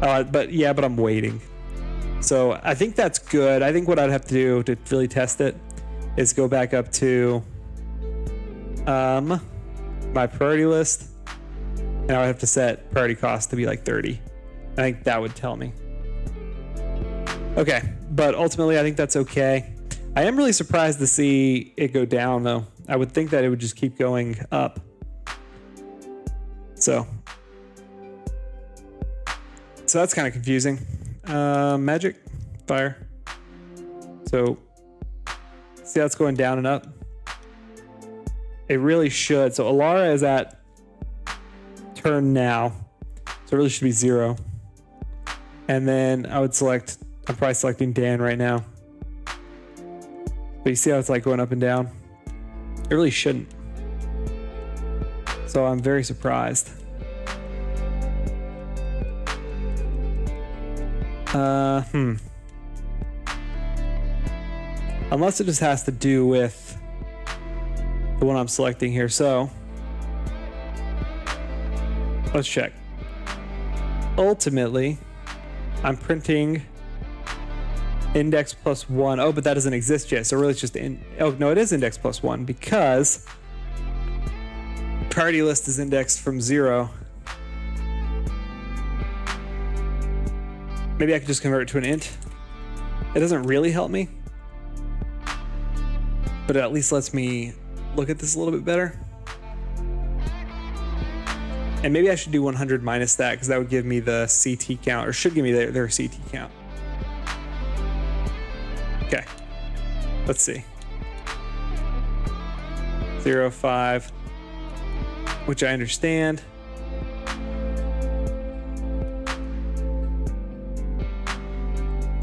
But I'm waiting. So I think that's good. I think what I'd have to do to really test it is go back up to my priority list, and I would have to set priority cost to be like 30. I think that would tell me. Okay, but ultimately I think that's okay. I am really surprised to see it go down though. I would think that it would just keep going up. So that's kind of confusing. Magic, fire. So see how it's going down and up? It really should. So Alara is at turn now. So it really should be 0. And then I would select, I'm probably selecting Dan right now. But you see how it's like going up and down? It really shouldn't. So I'm very surprised. Unless it just has to do with the one I'm selecting here. So let's check. Ultimately, I'm printing index +1. Oh, but that doesn't exist yet. So really it's just oh no, it is index +1 because priority list is indexed from 0. Maybe I could just convert it to an int. It doesn't really help me, but it at least lets me look at this a little bit better. And maybe I should do 100 minus that because that would give me the CT count, or should give me their CT count. Okay, let's see. 0, 5, which I understand.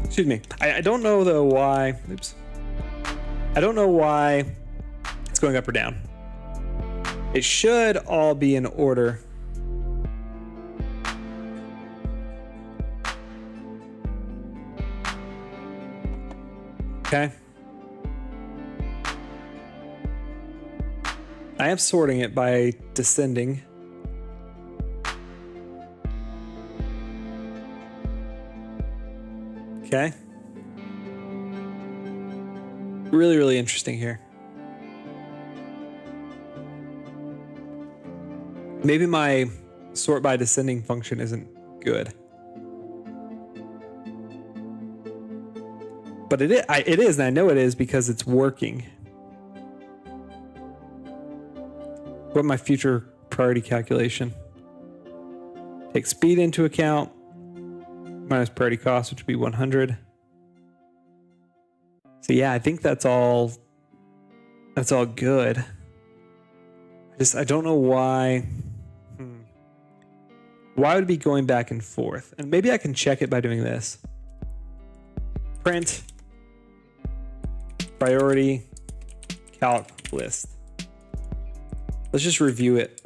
Excuse me. I don't know though why. Oops. I don't know why it's going up or down. It should all be in order. Okay. I am sorting it by descending. Okay. Really, really interesting here. Maybe my sort by descending function isn't good. But it is, and I know it is because it's working. What my future priority calculation? Take speed into account. minus priority cost, which would be 100. So yeah, I think that's all good. I don't know why. Why would it be going back and forth? And maybe I can check it by doing this. Print priority calc list. Let's just review it.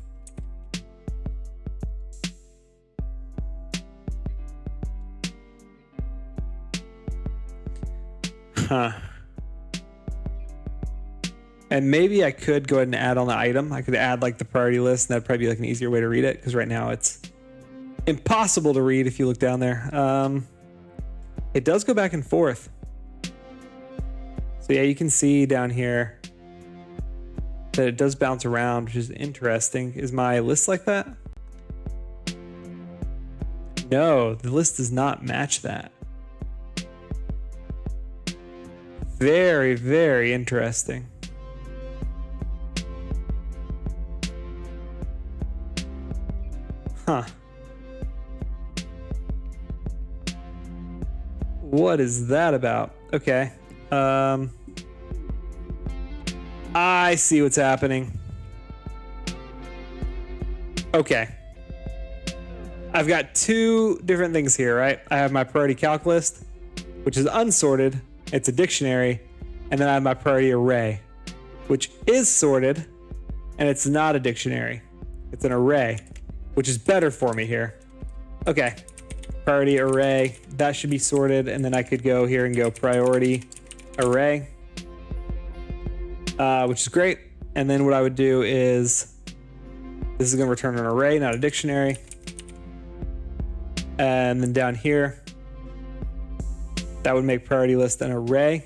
And maybe I could go ahead and add on the item. I could add like the priority list, and that'd probably be like an easier way to read it, because right now it's impossible to read if you look down there. It does go back and forth. So yeah, you can see down here that it does bounce around, which is interesting. Is my list like that? No, the list does not match that. Very, very interesting. Huh. What is that about? Okay. I see what's happening. Okay. I've got two different things here, right? I have my priority calc list, which is unsorted. It's a dictionary. And then I have my priority array, which is sorted, and it's not a dictionary. It's an array, which is better for me here. Okay. Priority array, that should be sorted. And then I could go here and go priority array, which is great. And then what I would do is, this is going to return an array, not a dictionary. And then down here, that would make priority list an array.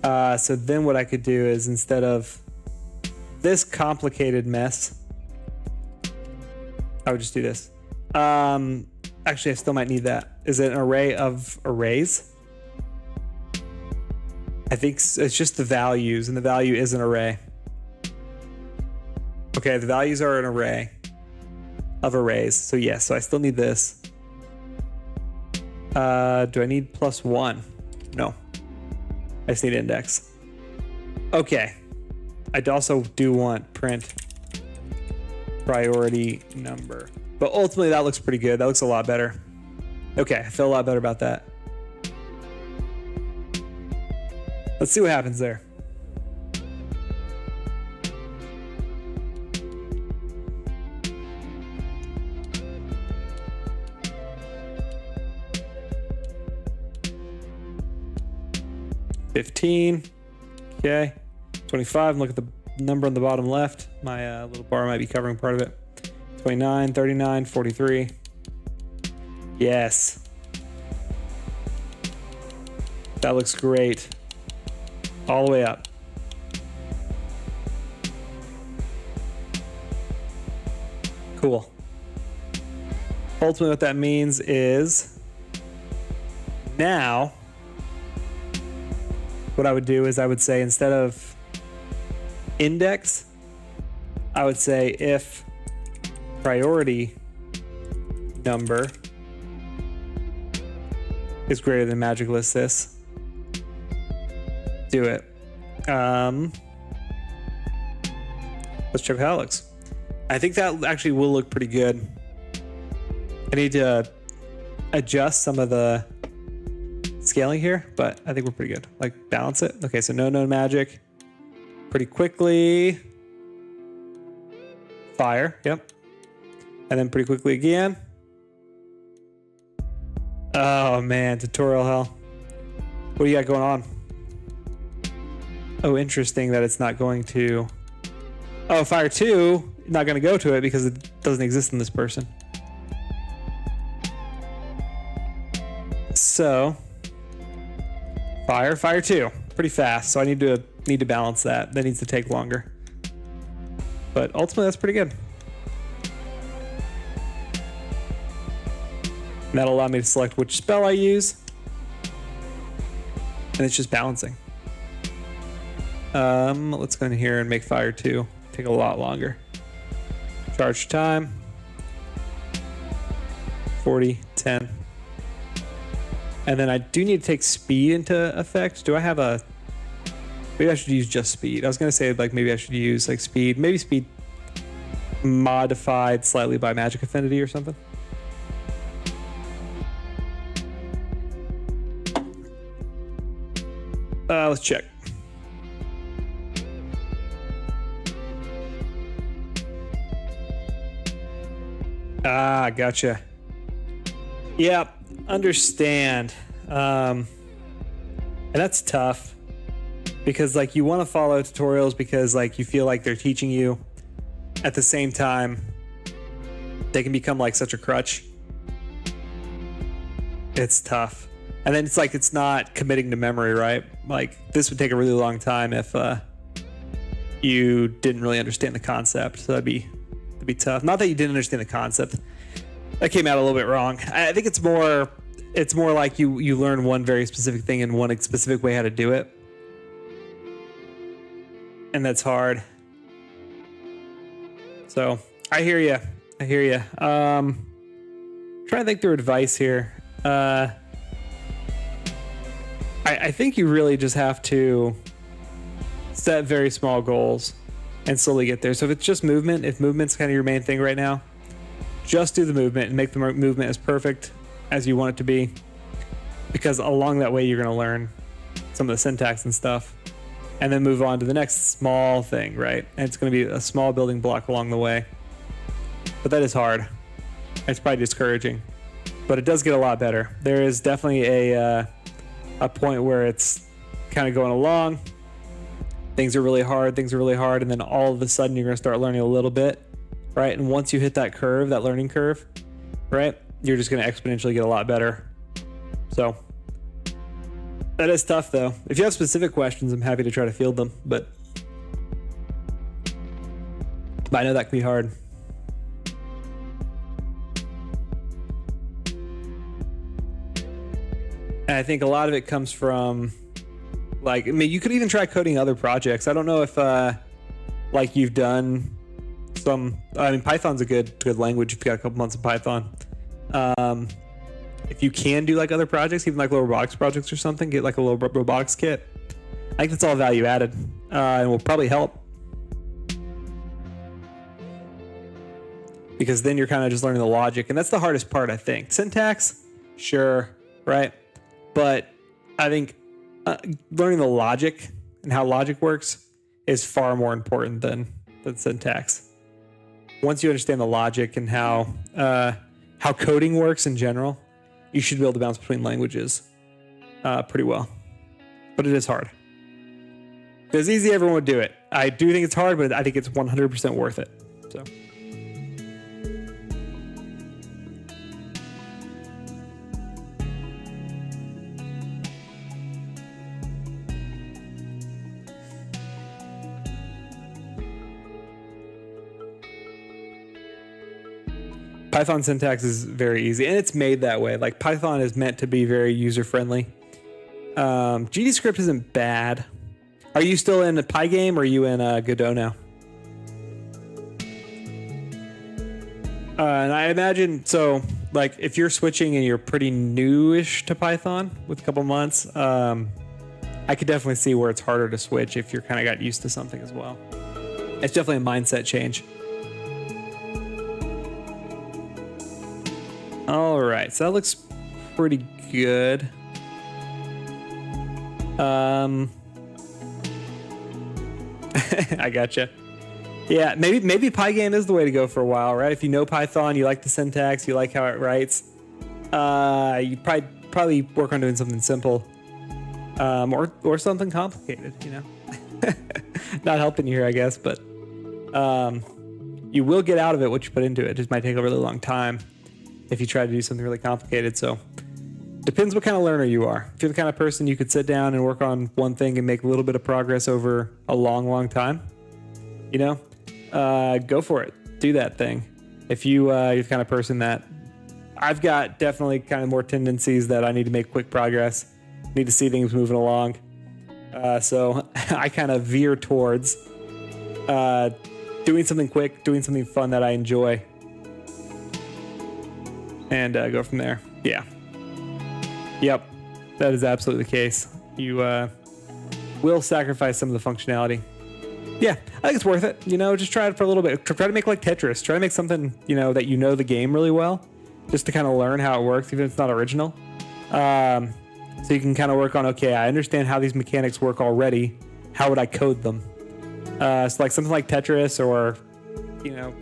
So then what I could do is, instead of this complicated mess, I would just do this. Actually, I still might need that. Is it an array of arrays? I think it's just the values, and the value is an array. Okay, the values are an array of arrays. So yes, so I still need this. Do I need +1? No. I just need index. Okay. I also do want print priority number. But ultimately that looks pretty good. That looks a lot better. Okay, I feel a lot better about that. Let's see what happens there. $15. Okay. 25. Look at the number on the bottom left. My little bar might be covering part of it. 29, 39, 43. Yes. That looks great. All the way up. Cool. Ultimately, what that means is now what I would do is I would say, instead of index, I would say if priority number is greater than magic list this, do it. Let's check how it looks. I think that actually will look pretty good. I need to adjust some of the scaling here, but I think we're pretty good. Like, balance it. Okay, so no known magic. Pretty quickly. Fire, yep. And then pretty quickly again. Oh man, tutorial hell. What do you got going on? Oh, interesting that it's not going to... Oh, fire 2, not going to go to it because it doesn't exist in this person. So, fire 2, pretty fast. So I need to balance that. That needs to take longer. But ultimately, that's pretty good. And that'll allow me to select which spell I use. And it's just balancing. Let's go in here and make fire 2 take a lot longer. Charge time. 40, 10. And then I do need to take speed into effect. Do I have a... Maybe I should use just speed. I was going to say like maybe I should use like speed. Maybe speed modified slightly by magic affinity or something. Let's check. Ah, gotcha. Yeah, understand. And that's tough because like you want to follow tutorials because like you feel like they're teaching you. At the same time, they can become like such a crutch. It's tough. And then it's like it's not committing to memory, right? Like this would take a really long time if you didn't really understand the concept. So that'd be tough. Not that you didn't understand the concept. That came out a little bit wrong. I think it's more like you learn one very specific thing in one specific way how to do it. And that's hard. So I hear you. Trying to think through advice here. I think you really just have to set very small goals and slowly get there. So if it's just movement, if movement's kind of your main thing right now, just do the movement and make the movement as perfect as you want it to be. Because along that way, you're going to learn some of the syntax and stuff. And then move on to the next small thing, right? And it's going to be a small building block along the way. But that is hard. It's probably discouraging. But it does get a lot better. There is definitely a point where it's kind of going along. Things are really hard, and then all of a sudden you're going to start learning a little bit, right? And once you hit that curve, that learning curve, right? You're just going to exponentially get a lot better. So that is tough though. If you have specific questions, I'm happy to try to field them, but I know that can be hard. And I think a lot of it comes from like, I mean, you could even try coding other projects. I don't know if like you've done some, I mean, Python's a good language if you've got a couple months of Python. If you can do like other projects, even like little robotics projects or something, get like a little robotics kit. I think that's all value added and will probably help. Because then you're kind of just learning the logic. And that's the hardest part, I think. Syntax, sure, right? But I think learning the logic and how logic works is far more important than syntax. Once you understand the logic and how coding works in general, you should be able to bounce between languages pretty well. But it is hard. If it's easy, everyone would do it. I do think it's hard, but I think it's 100% worth it. So. Python syntax is very easy, and it's made that way. Like Python is meant to be very user-friendly. GDScript isn't bad. Are you still in a Pygame or are you in Godot now? And I imagine, so like if you're switching and you're pretty newish to Python with a couple months, I could definitely see where it's harder to switch if you're kind of got used to something as well. It's definitely a mindset change. All right, so that looks pretty good. I gotcha. Yeah, maybe Pygame is the way to go for a while, right? If you know Python, you like the syntax, you like how it writes, you probably work on doing something simple, or something complicated. You know, not helping you here, I guess, but you will get out of it what you put into it. It just might take a really long time if you try to do something really complicated. So depends what kind of learner you are. If you're the kind of person you could sit down and work on one thing and make a little bit of progress over a long time, you know, go for it. Do that thing. If you're the kind of person that I've got definitely kind of more tendencies that I need to make quick progress, need to see things moving along. So I kind of veer towards doing something quick, doing something fun that I enjoy. and go from there. Yeah. Yep. That is absolutely the case. You will sacrifice some of the functionality. Yeah, I think it's worth it. Just try it for a little bit. Try to make like Tetris. Try to make something, that the game really well, just to kind of learn how it works, even if it's not original. So you can kind of work on, okay, I understand how these mechanics work already. How would I code them? So like something like Tetris or,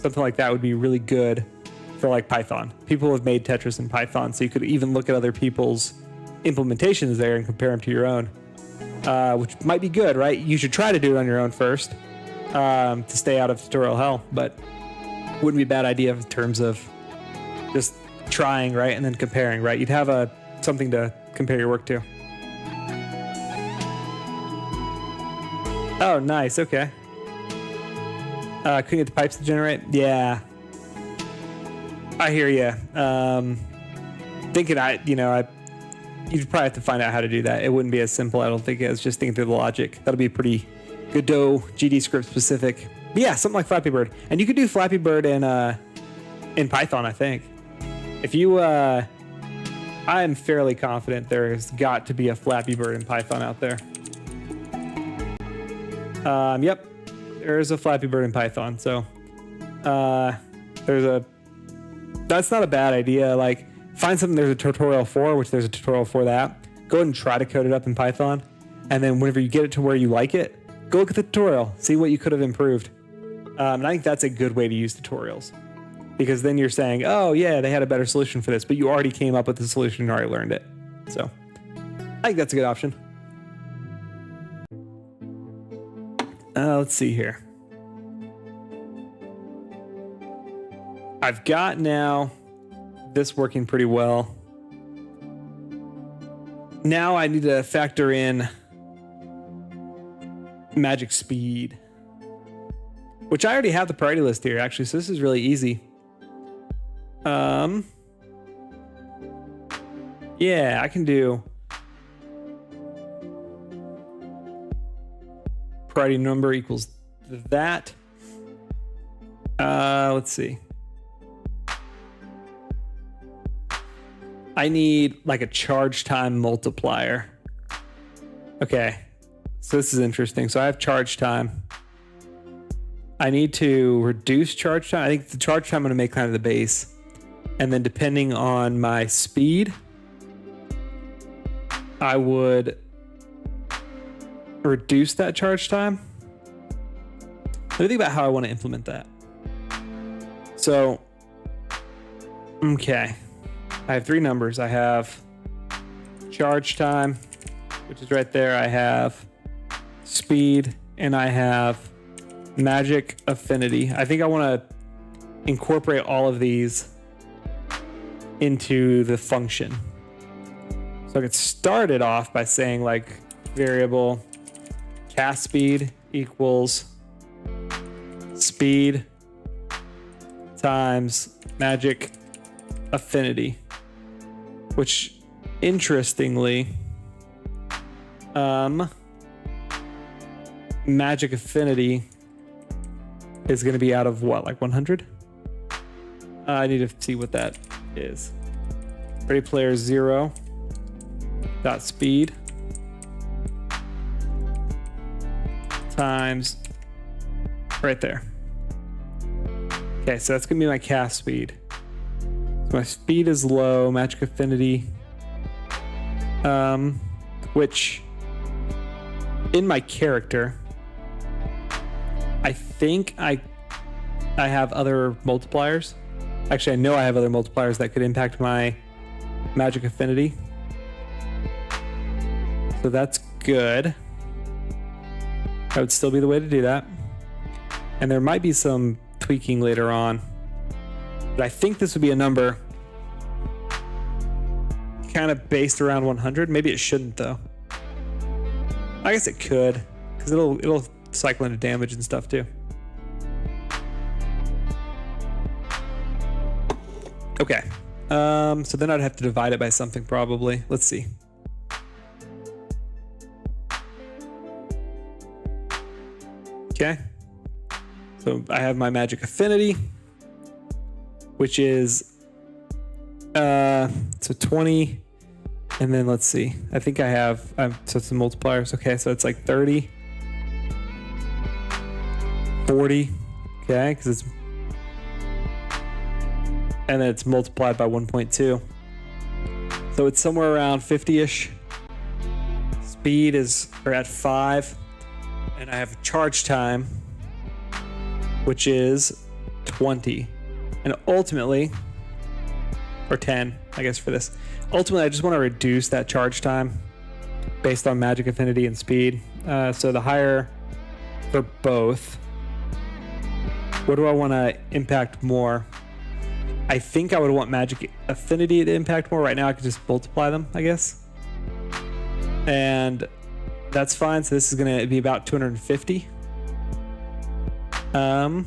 something like that would be really good for like Python. People have made Tetris in Python, so you could even look at other people's implementations there and compare them to your own, which might be good, right? You should try to do it on your own first to stay out of tutorial hell, but wouldn't be a bad idea in terms of just trying, right? And then comparing, right? You'd have something to compare your work to. Oh, nice. Okay. Couldn't get the pipes to generate? Yeah. I hear you. Thinking you'd probably have to find out how to do that. It wouldn't be as simple, I don't think, as just thinking through the logic. That'll be pretty Godot GD script specific. But yeah, something like Flappy Bird. And you could do Flappy Bird in Python, I think. If you, I'm fairly confident there's got to be a Flappy Bird in Python out there. Yep, there is a Flappy Bird in Python. So that's not a bad idea. Like, find something there's a tutorial for, which there's a tutorial for that. Go ahead and try to code it up in Python. And then whenever you get it to where you like it, go look at the tutorial, see what you could have improved. And I think that's a good way to use tutorials, because then you're saying, oh yeah, they had a better solution for this, but you already came up with the solution and already learned it. So I think that's a good option. Let's see here. I've got now this working pretty well. Now I need to factor in magic speed, which I already have the priority list here, actually, so this is really easy. Yeah, I can do priority number equals that. Let's see. I need like a charge time multiplier. Okay, so this is interesting. So I have charge time. I need to reduce charge time. I think the charge time I'm gonna make kind of the base. And then depending on my speed, I would reduce that charge time. Let me think about how I want to implement that. So, okay. I have three numbers. I have charge time, which is right there. I have speed, and I have magic affinity. I think I want to incorporate all of these into the function. So I could start it off by saying like variable cast speed equals speed times magic affinity, which interestingly, magic affinity is going to be out of what, like 100? I need to see what that is. Ready player 0 dot speed times right there. Okay, so that's gonna be my cast speed. So my speed is low, magic affinity, which in my character, I think I have other multipliers. Actually, I know I have other multipliers that could impact my magic affinity. So that's good. That would still be the way to do that. And there might be some tweaking later on, but I think this would be a number kind of based around 100. Maybe it shouldn't though. I guess it could, because it'll cycle into damage and stuff too. Okay. So then I'd have to divide it by something probably. Let's see. Okay. So I have my magic affinity, which is So 20, and then let's see. I think I have, so it's the multipliers. Okay, so it's like 30, 40, okay, because it's, and then it's multiplied by 1.2. So it's somewhere around 50-ish. Speed is at 5, and I have charge time, which is 20. And ultimately, or 10, I guess for this. Ultimately, I just want to reduce that charge time based on magic affinity and speed. So the higher for both. What do I want to impact more? I think I would want magic affinity to impact more. Right now, I could just multiply them, I guess. And that's fine. So this is going to be about 250. So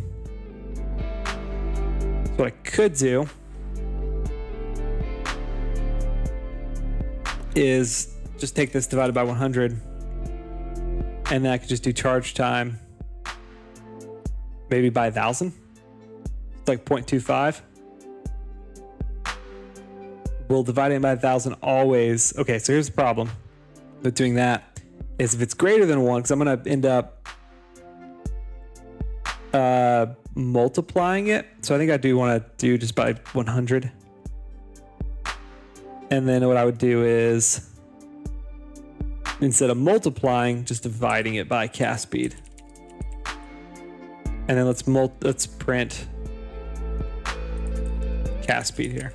what I could do is just take this divided by 100, and then I could just do charge time maybe by 1,000. It's like 0.25. We'll divide it by 1,000 always. Okay, so here's the problem with doing that is if it's greater than 1, because I'm going to end up multiplying it. So I think I do want to do just by 100. And then what I would do is, instead of multiplying, just dividing it by cast speed. And then let's print cast speed here.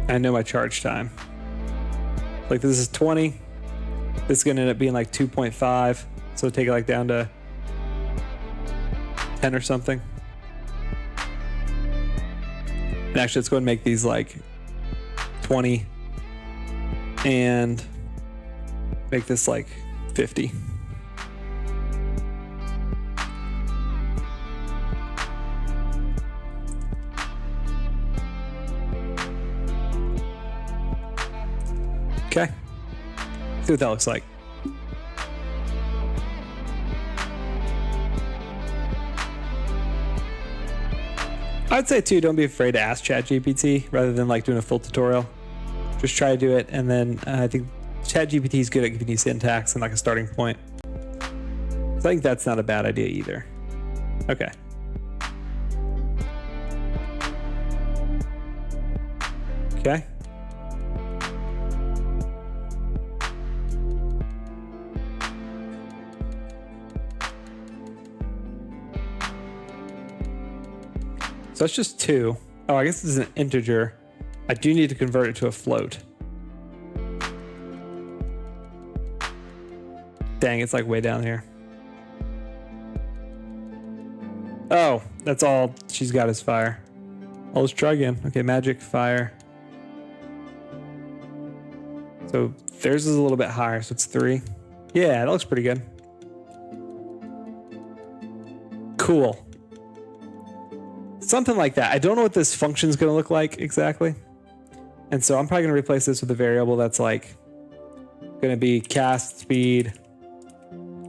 I know my charge time. Like this is 20. This is gonna end up being like 2.5. So take it like down to 10 or something. And actually, let's go and make these like 20 and make this like 50. Okay. See what that looks like. I'd say too, don't be afraid to ask ChatGPT rather than like doing a full tutorial. Just try to do it, and then I think ChatGPT is good at giving you syntax and like a starting point. So I think that's not a bad idea either. Okay. Okay. So that's just 2. Oh, I guess this is an integer. I do need to convert it to a float. Dang, it's like way down here. Oh, that's all she's got is fire. Oh, let's try again. Okay, magic, fire. So theirs is a little bit higher, so it's 3. Yeah, that looks pretty good. Cool. Something like that. I don't know what this function is going to look like exactly. And so I'm probably going to replace this with a variable that's like going to be cast speed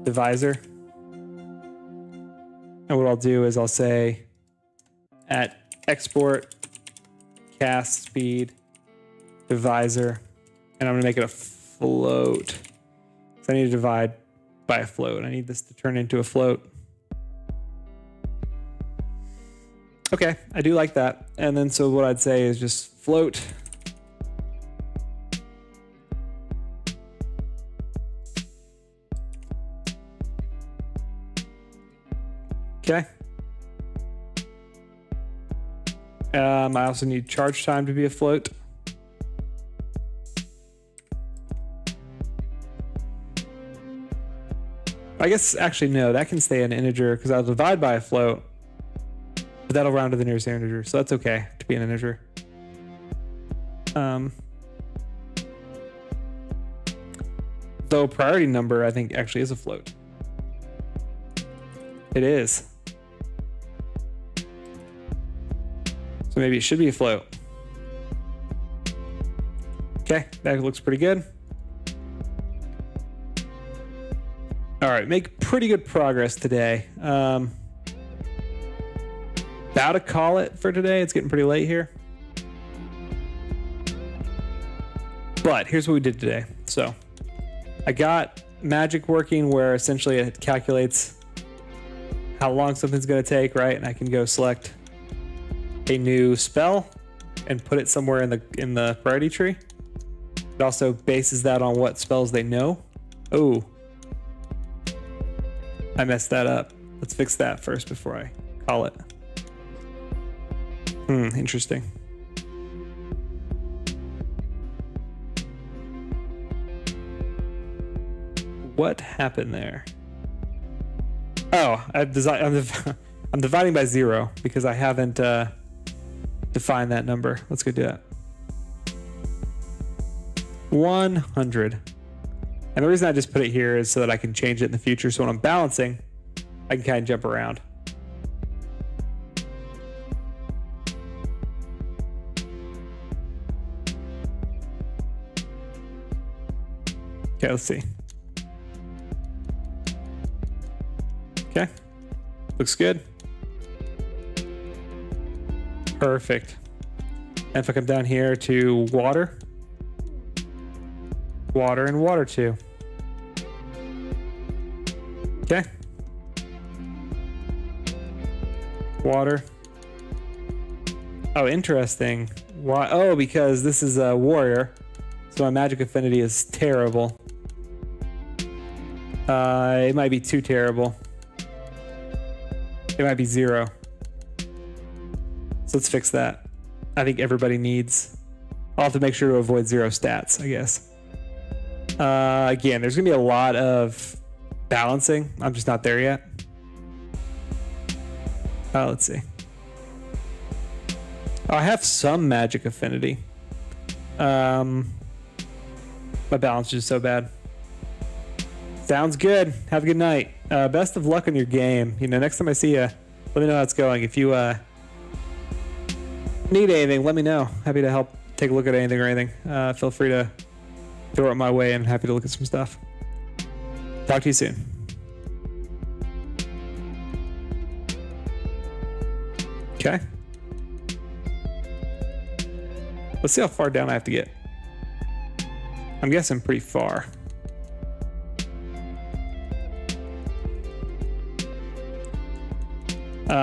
divisor. And what I'll do is I'll say at export cast speed divisor, and I'm going to make it a float. So I need to divide by a float. I need this to turn into a float. Okay, I do like that. And then so what I'd say is just float. Okay. I also need charge time to be a float. I guess actually no, that can stay an integer because I'll divide by a float. But that'll round to the nearest integer, so that's okay to be an integer. Though priority number, I think actually is a float. It is. So maybe it should be a float. Okay, that looks pretty good. right, make pretty good progress today. About to call it for today. It's getting pretty late here. But here's what we did today. So I got magic working where essentially it calculates how long something's going to take, right? And I can go select a new spell and put it somewhere in the priority tree. It also bases that on what spells they know. Oh, I messed that up. Let's fix that first before I call it. Interesting. What happened there? Oh, I'm dividing by 0 because I haven't defined that number. Let's go do that. 100. And the reason I just put it here is so that I can change it in the future. So when I'm balancing, I can kind of jump around. Okay, let's see. Okay, looks good. Perfect. And if I come down here to water, water and water 2. Okay. Water. Oh, interesting. Why? Oh, because this is a warrior, so my magic affinity is terrible. It might be too terrible. It might be 0. So let's fix that. I think everybody needs... I'll have to make sure to avoid 0 stats, I guess. Again, there's going to be a lot of balancing. I'm just not there yet. Let's see. Oh, I have some magic affinity. My balance is just so bad. Sounds good. Have a good night. Best of luck on your game. You know, next time I see you, let me know how it's going. If you need anything, let me know. Happy to help take a look at anything or anything. Feel free to throw it my way and happy to look at some stuff. Talk to you soon. Okay. Let's see how far down I have to get. I'm guessing pretty far.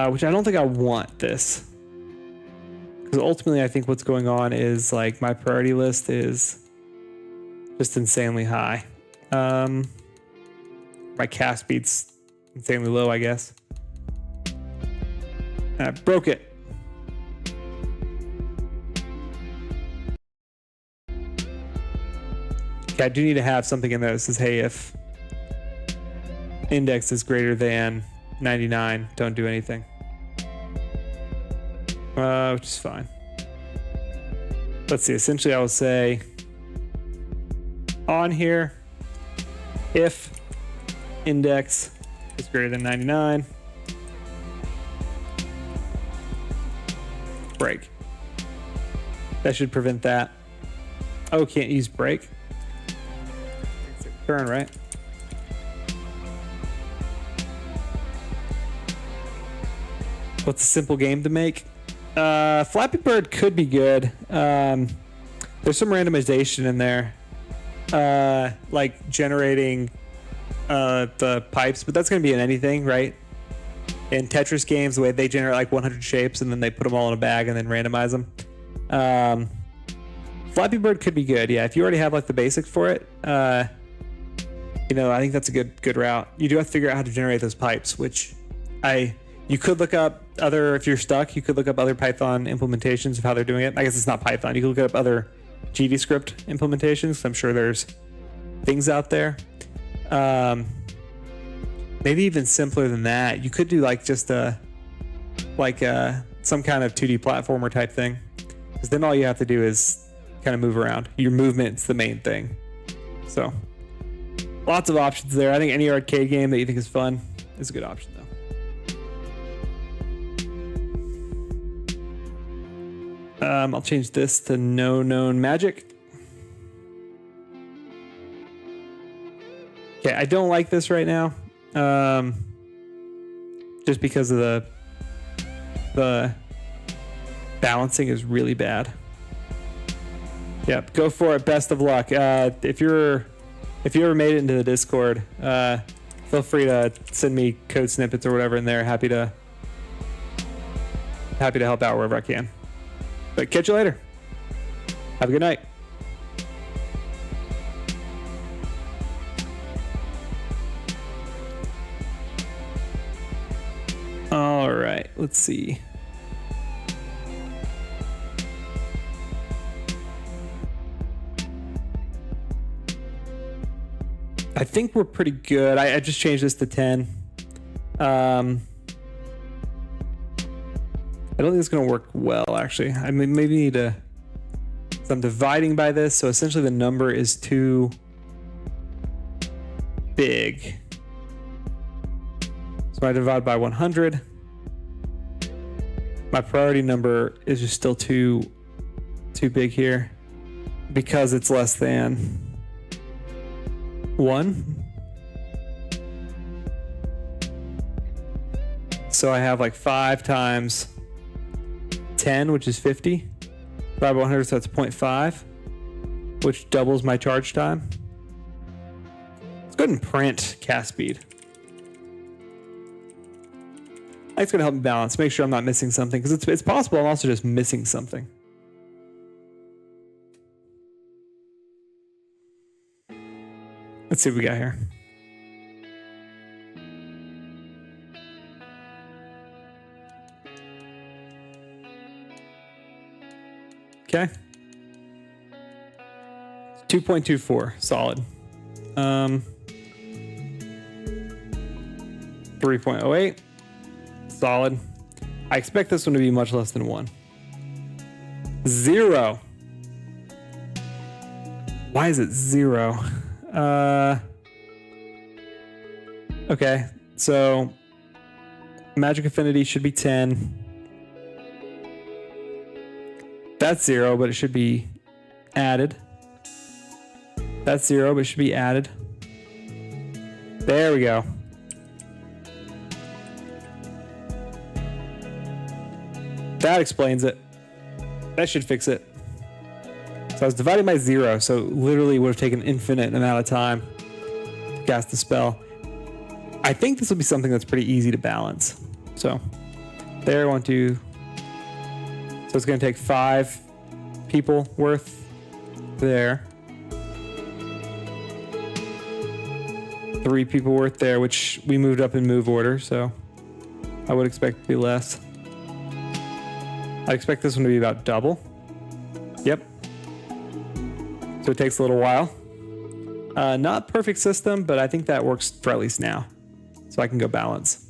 Which I don't think I want this. Because ultimately I think what's going on is like my priority list is just insanely high. My cast speed's insanely low, I guess. I broke it. Okay, I do need to have something in there that says, hey, if index is greater than 99, don't do anything. Which is fine. Let's see, essentially I will say on here, if index is greater than 99, break. That should prevent that. Oh, can't use break. It's a turn, right? What's a simple game to make? Flappy Bird could be good. There's some randomization in there, like generating the pipes, but that's going to be in anything, right? In Tetris games, the way they generate like 100 shapes and then they put them all in a bag and then randomize them. Flappy Bird could be good, yeah. If you already have like the basics for it, you know, I think that's a good route. You do have to figure out how to generate those pipes, which you could look up other, if you're stuck, you could look up other Python implementations of how they're doing it. I guess it's not Python. You could look up other GDScript implementations. I'm sure there's things out there. Maybe even simpler than that. You could do like just some kind of 2D platformer type thing. Because then all you have to do is kind of move around. Your movement's the main thing. So lots of options there. I think any arcade game that you think is fun is a good option though. I'll change this to no known magic. Okay, I don't like this right now. Just because of the balancing is really bad. Yep, go for it. Best of luck. If you ever made it into the Discord, feel free to send me code snippets or whatever in there. Happy to help out wherever I can. But catch you later. Have a good night. All right, let's see. I think we're pretty good. I just changed this to 10. I don't think it's going to work well, actually. I mean, maybe need to... So I'm dividing by this, so essentially the number is too big. So I divide by 100. My priority number is just still too big here because it's less than 1. So I have like 5 times 10, which is 50. 5 by 100, so that's 0.5, which doubles my charge time. Let's go ahead and print cast speed. That's going to help me balance, make sure I'm not missing something, because it's possible I'm also just missing something. Let's see what we got here. Okay. 2.24, solid. 3.08, solid. I expect this one to be much less than 1. 0. Why is it 0? Okay, so magic affinity should be 10. That's 0, but it should be added. That's 0, but it should be added. There we go. That explains it. That should fix it. So I was dividing by 0, so literally would have taken an infinite amount of time to cast the spell. I think this will be something that's pretty easy to balance. So there, 1, 2. So it's going to take 5 people worth there. 3 people worth there, which we moved up in move order, so I would expect it to be less. I expect this one to be about double. Yep. So it takes a little while. Not perfect system, but I think that works for at least now. So I can go balance.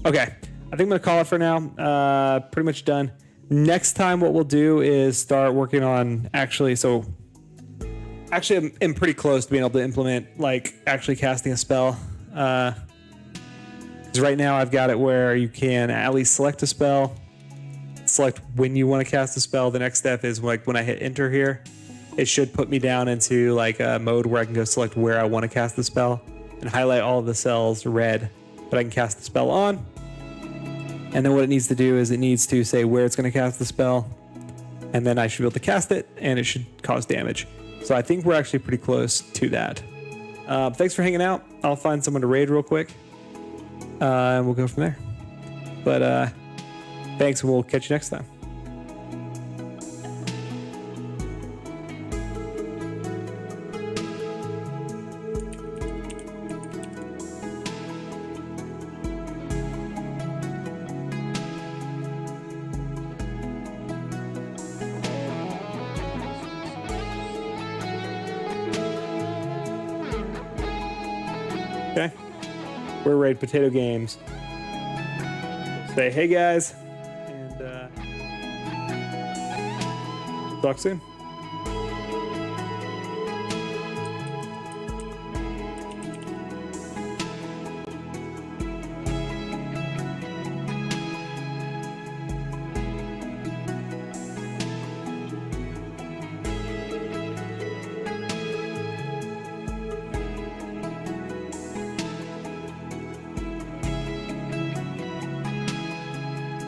Okay, I think I'm gonna call it for now. Pretty much done. Next time what we'll do is start working on actually I'm pretty close to being able to implement like actually casting a spell. Because right now I've got it where you can at least select a spell, select when you want to cast a spell. The next step is like when I hit enter here, it should put me down into like a mode where I can go select where I want to cast the spell and highlight all of the cells red that I can cast the spell on. And then what it needs to do is it needs to say where it's going to cast the spell, and then I should be able to cast it and it should cause damage. So I think we're actually pretty close to that. Thanks for hanging out. I'll find someone to raid real quick and we'll go from there. But thanks, and we'll catch you next time. Okay, we're Raid Potato Games. Say hey guys, and talk soon.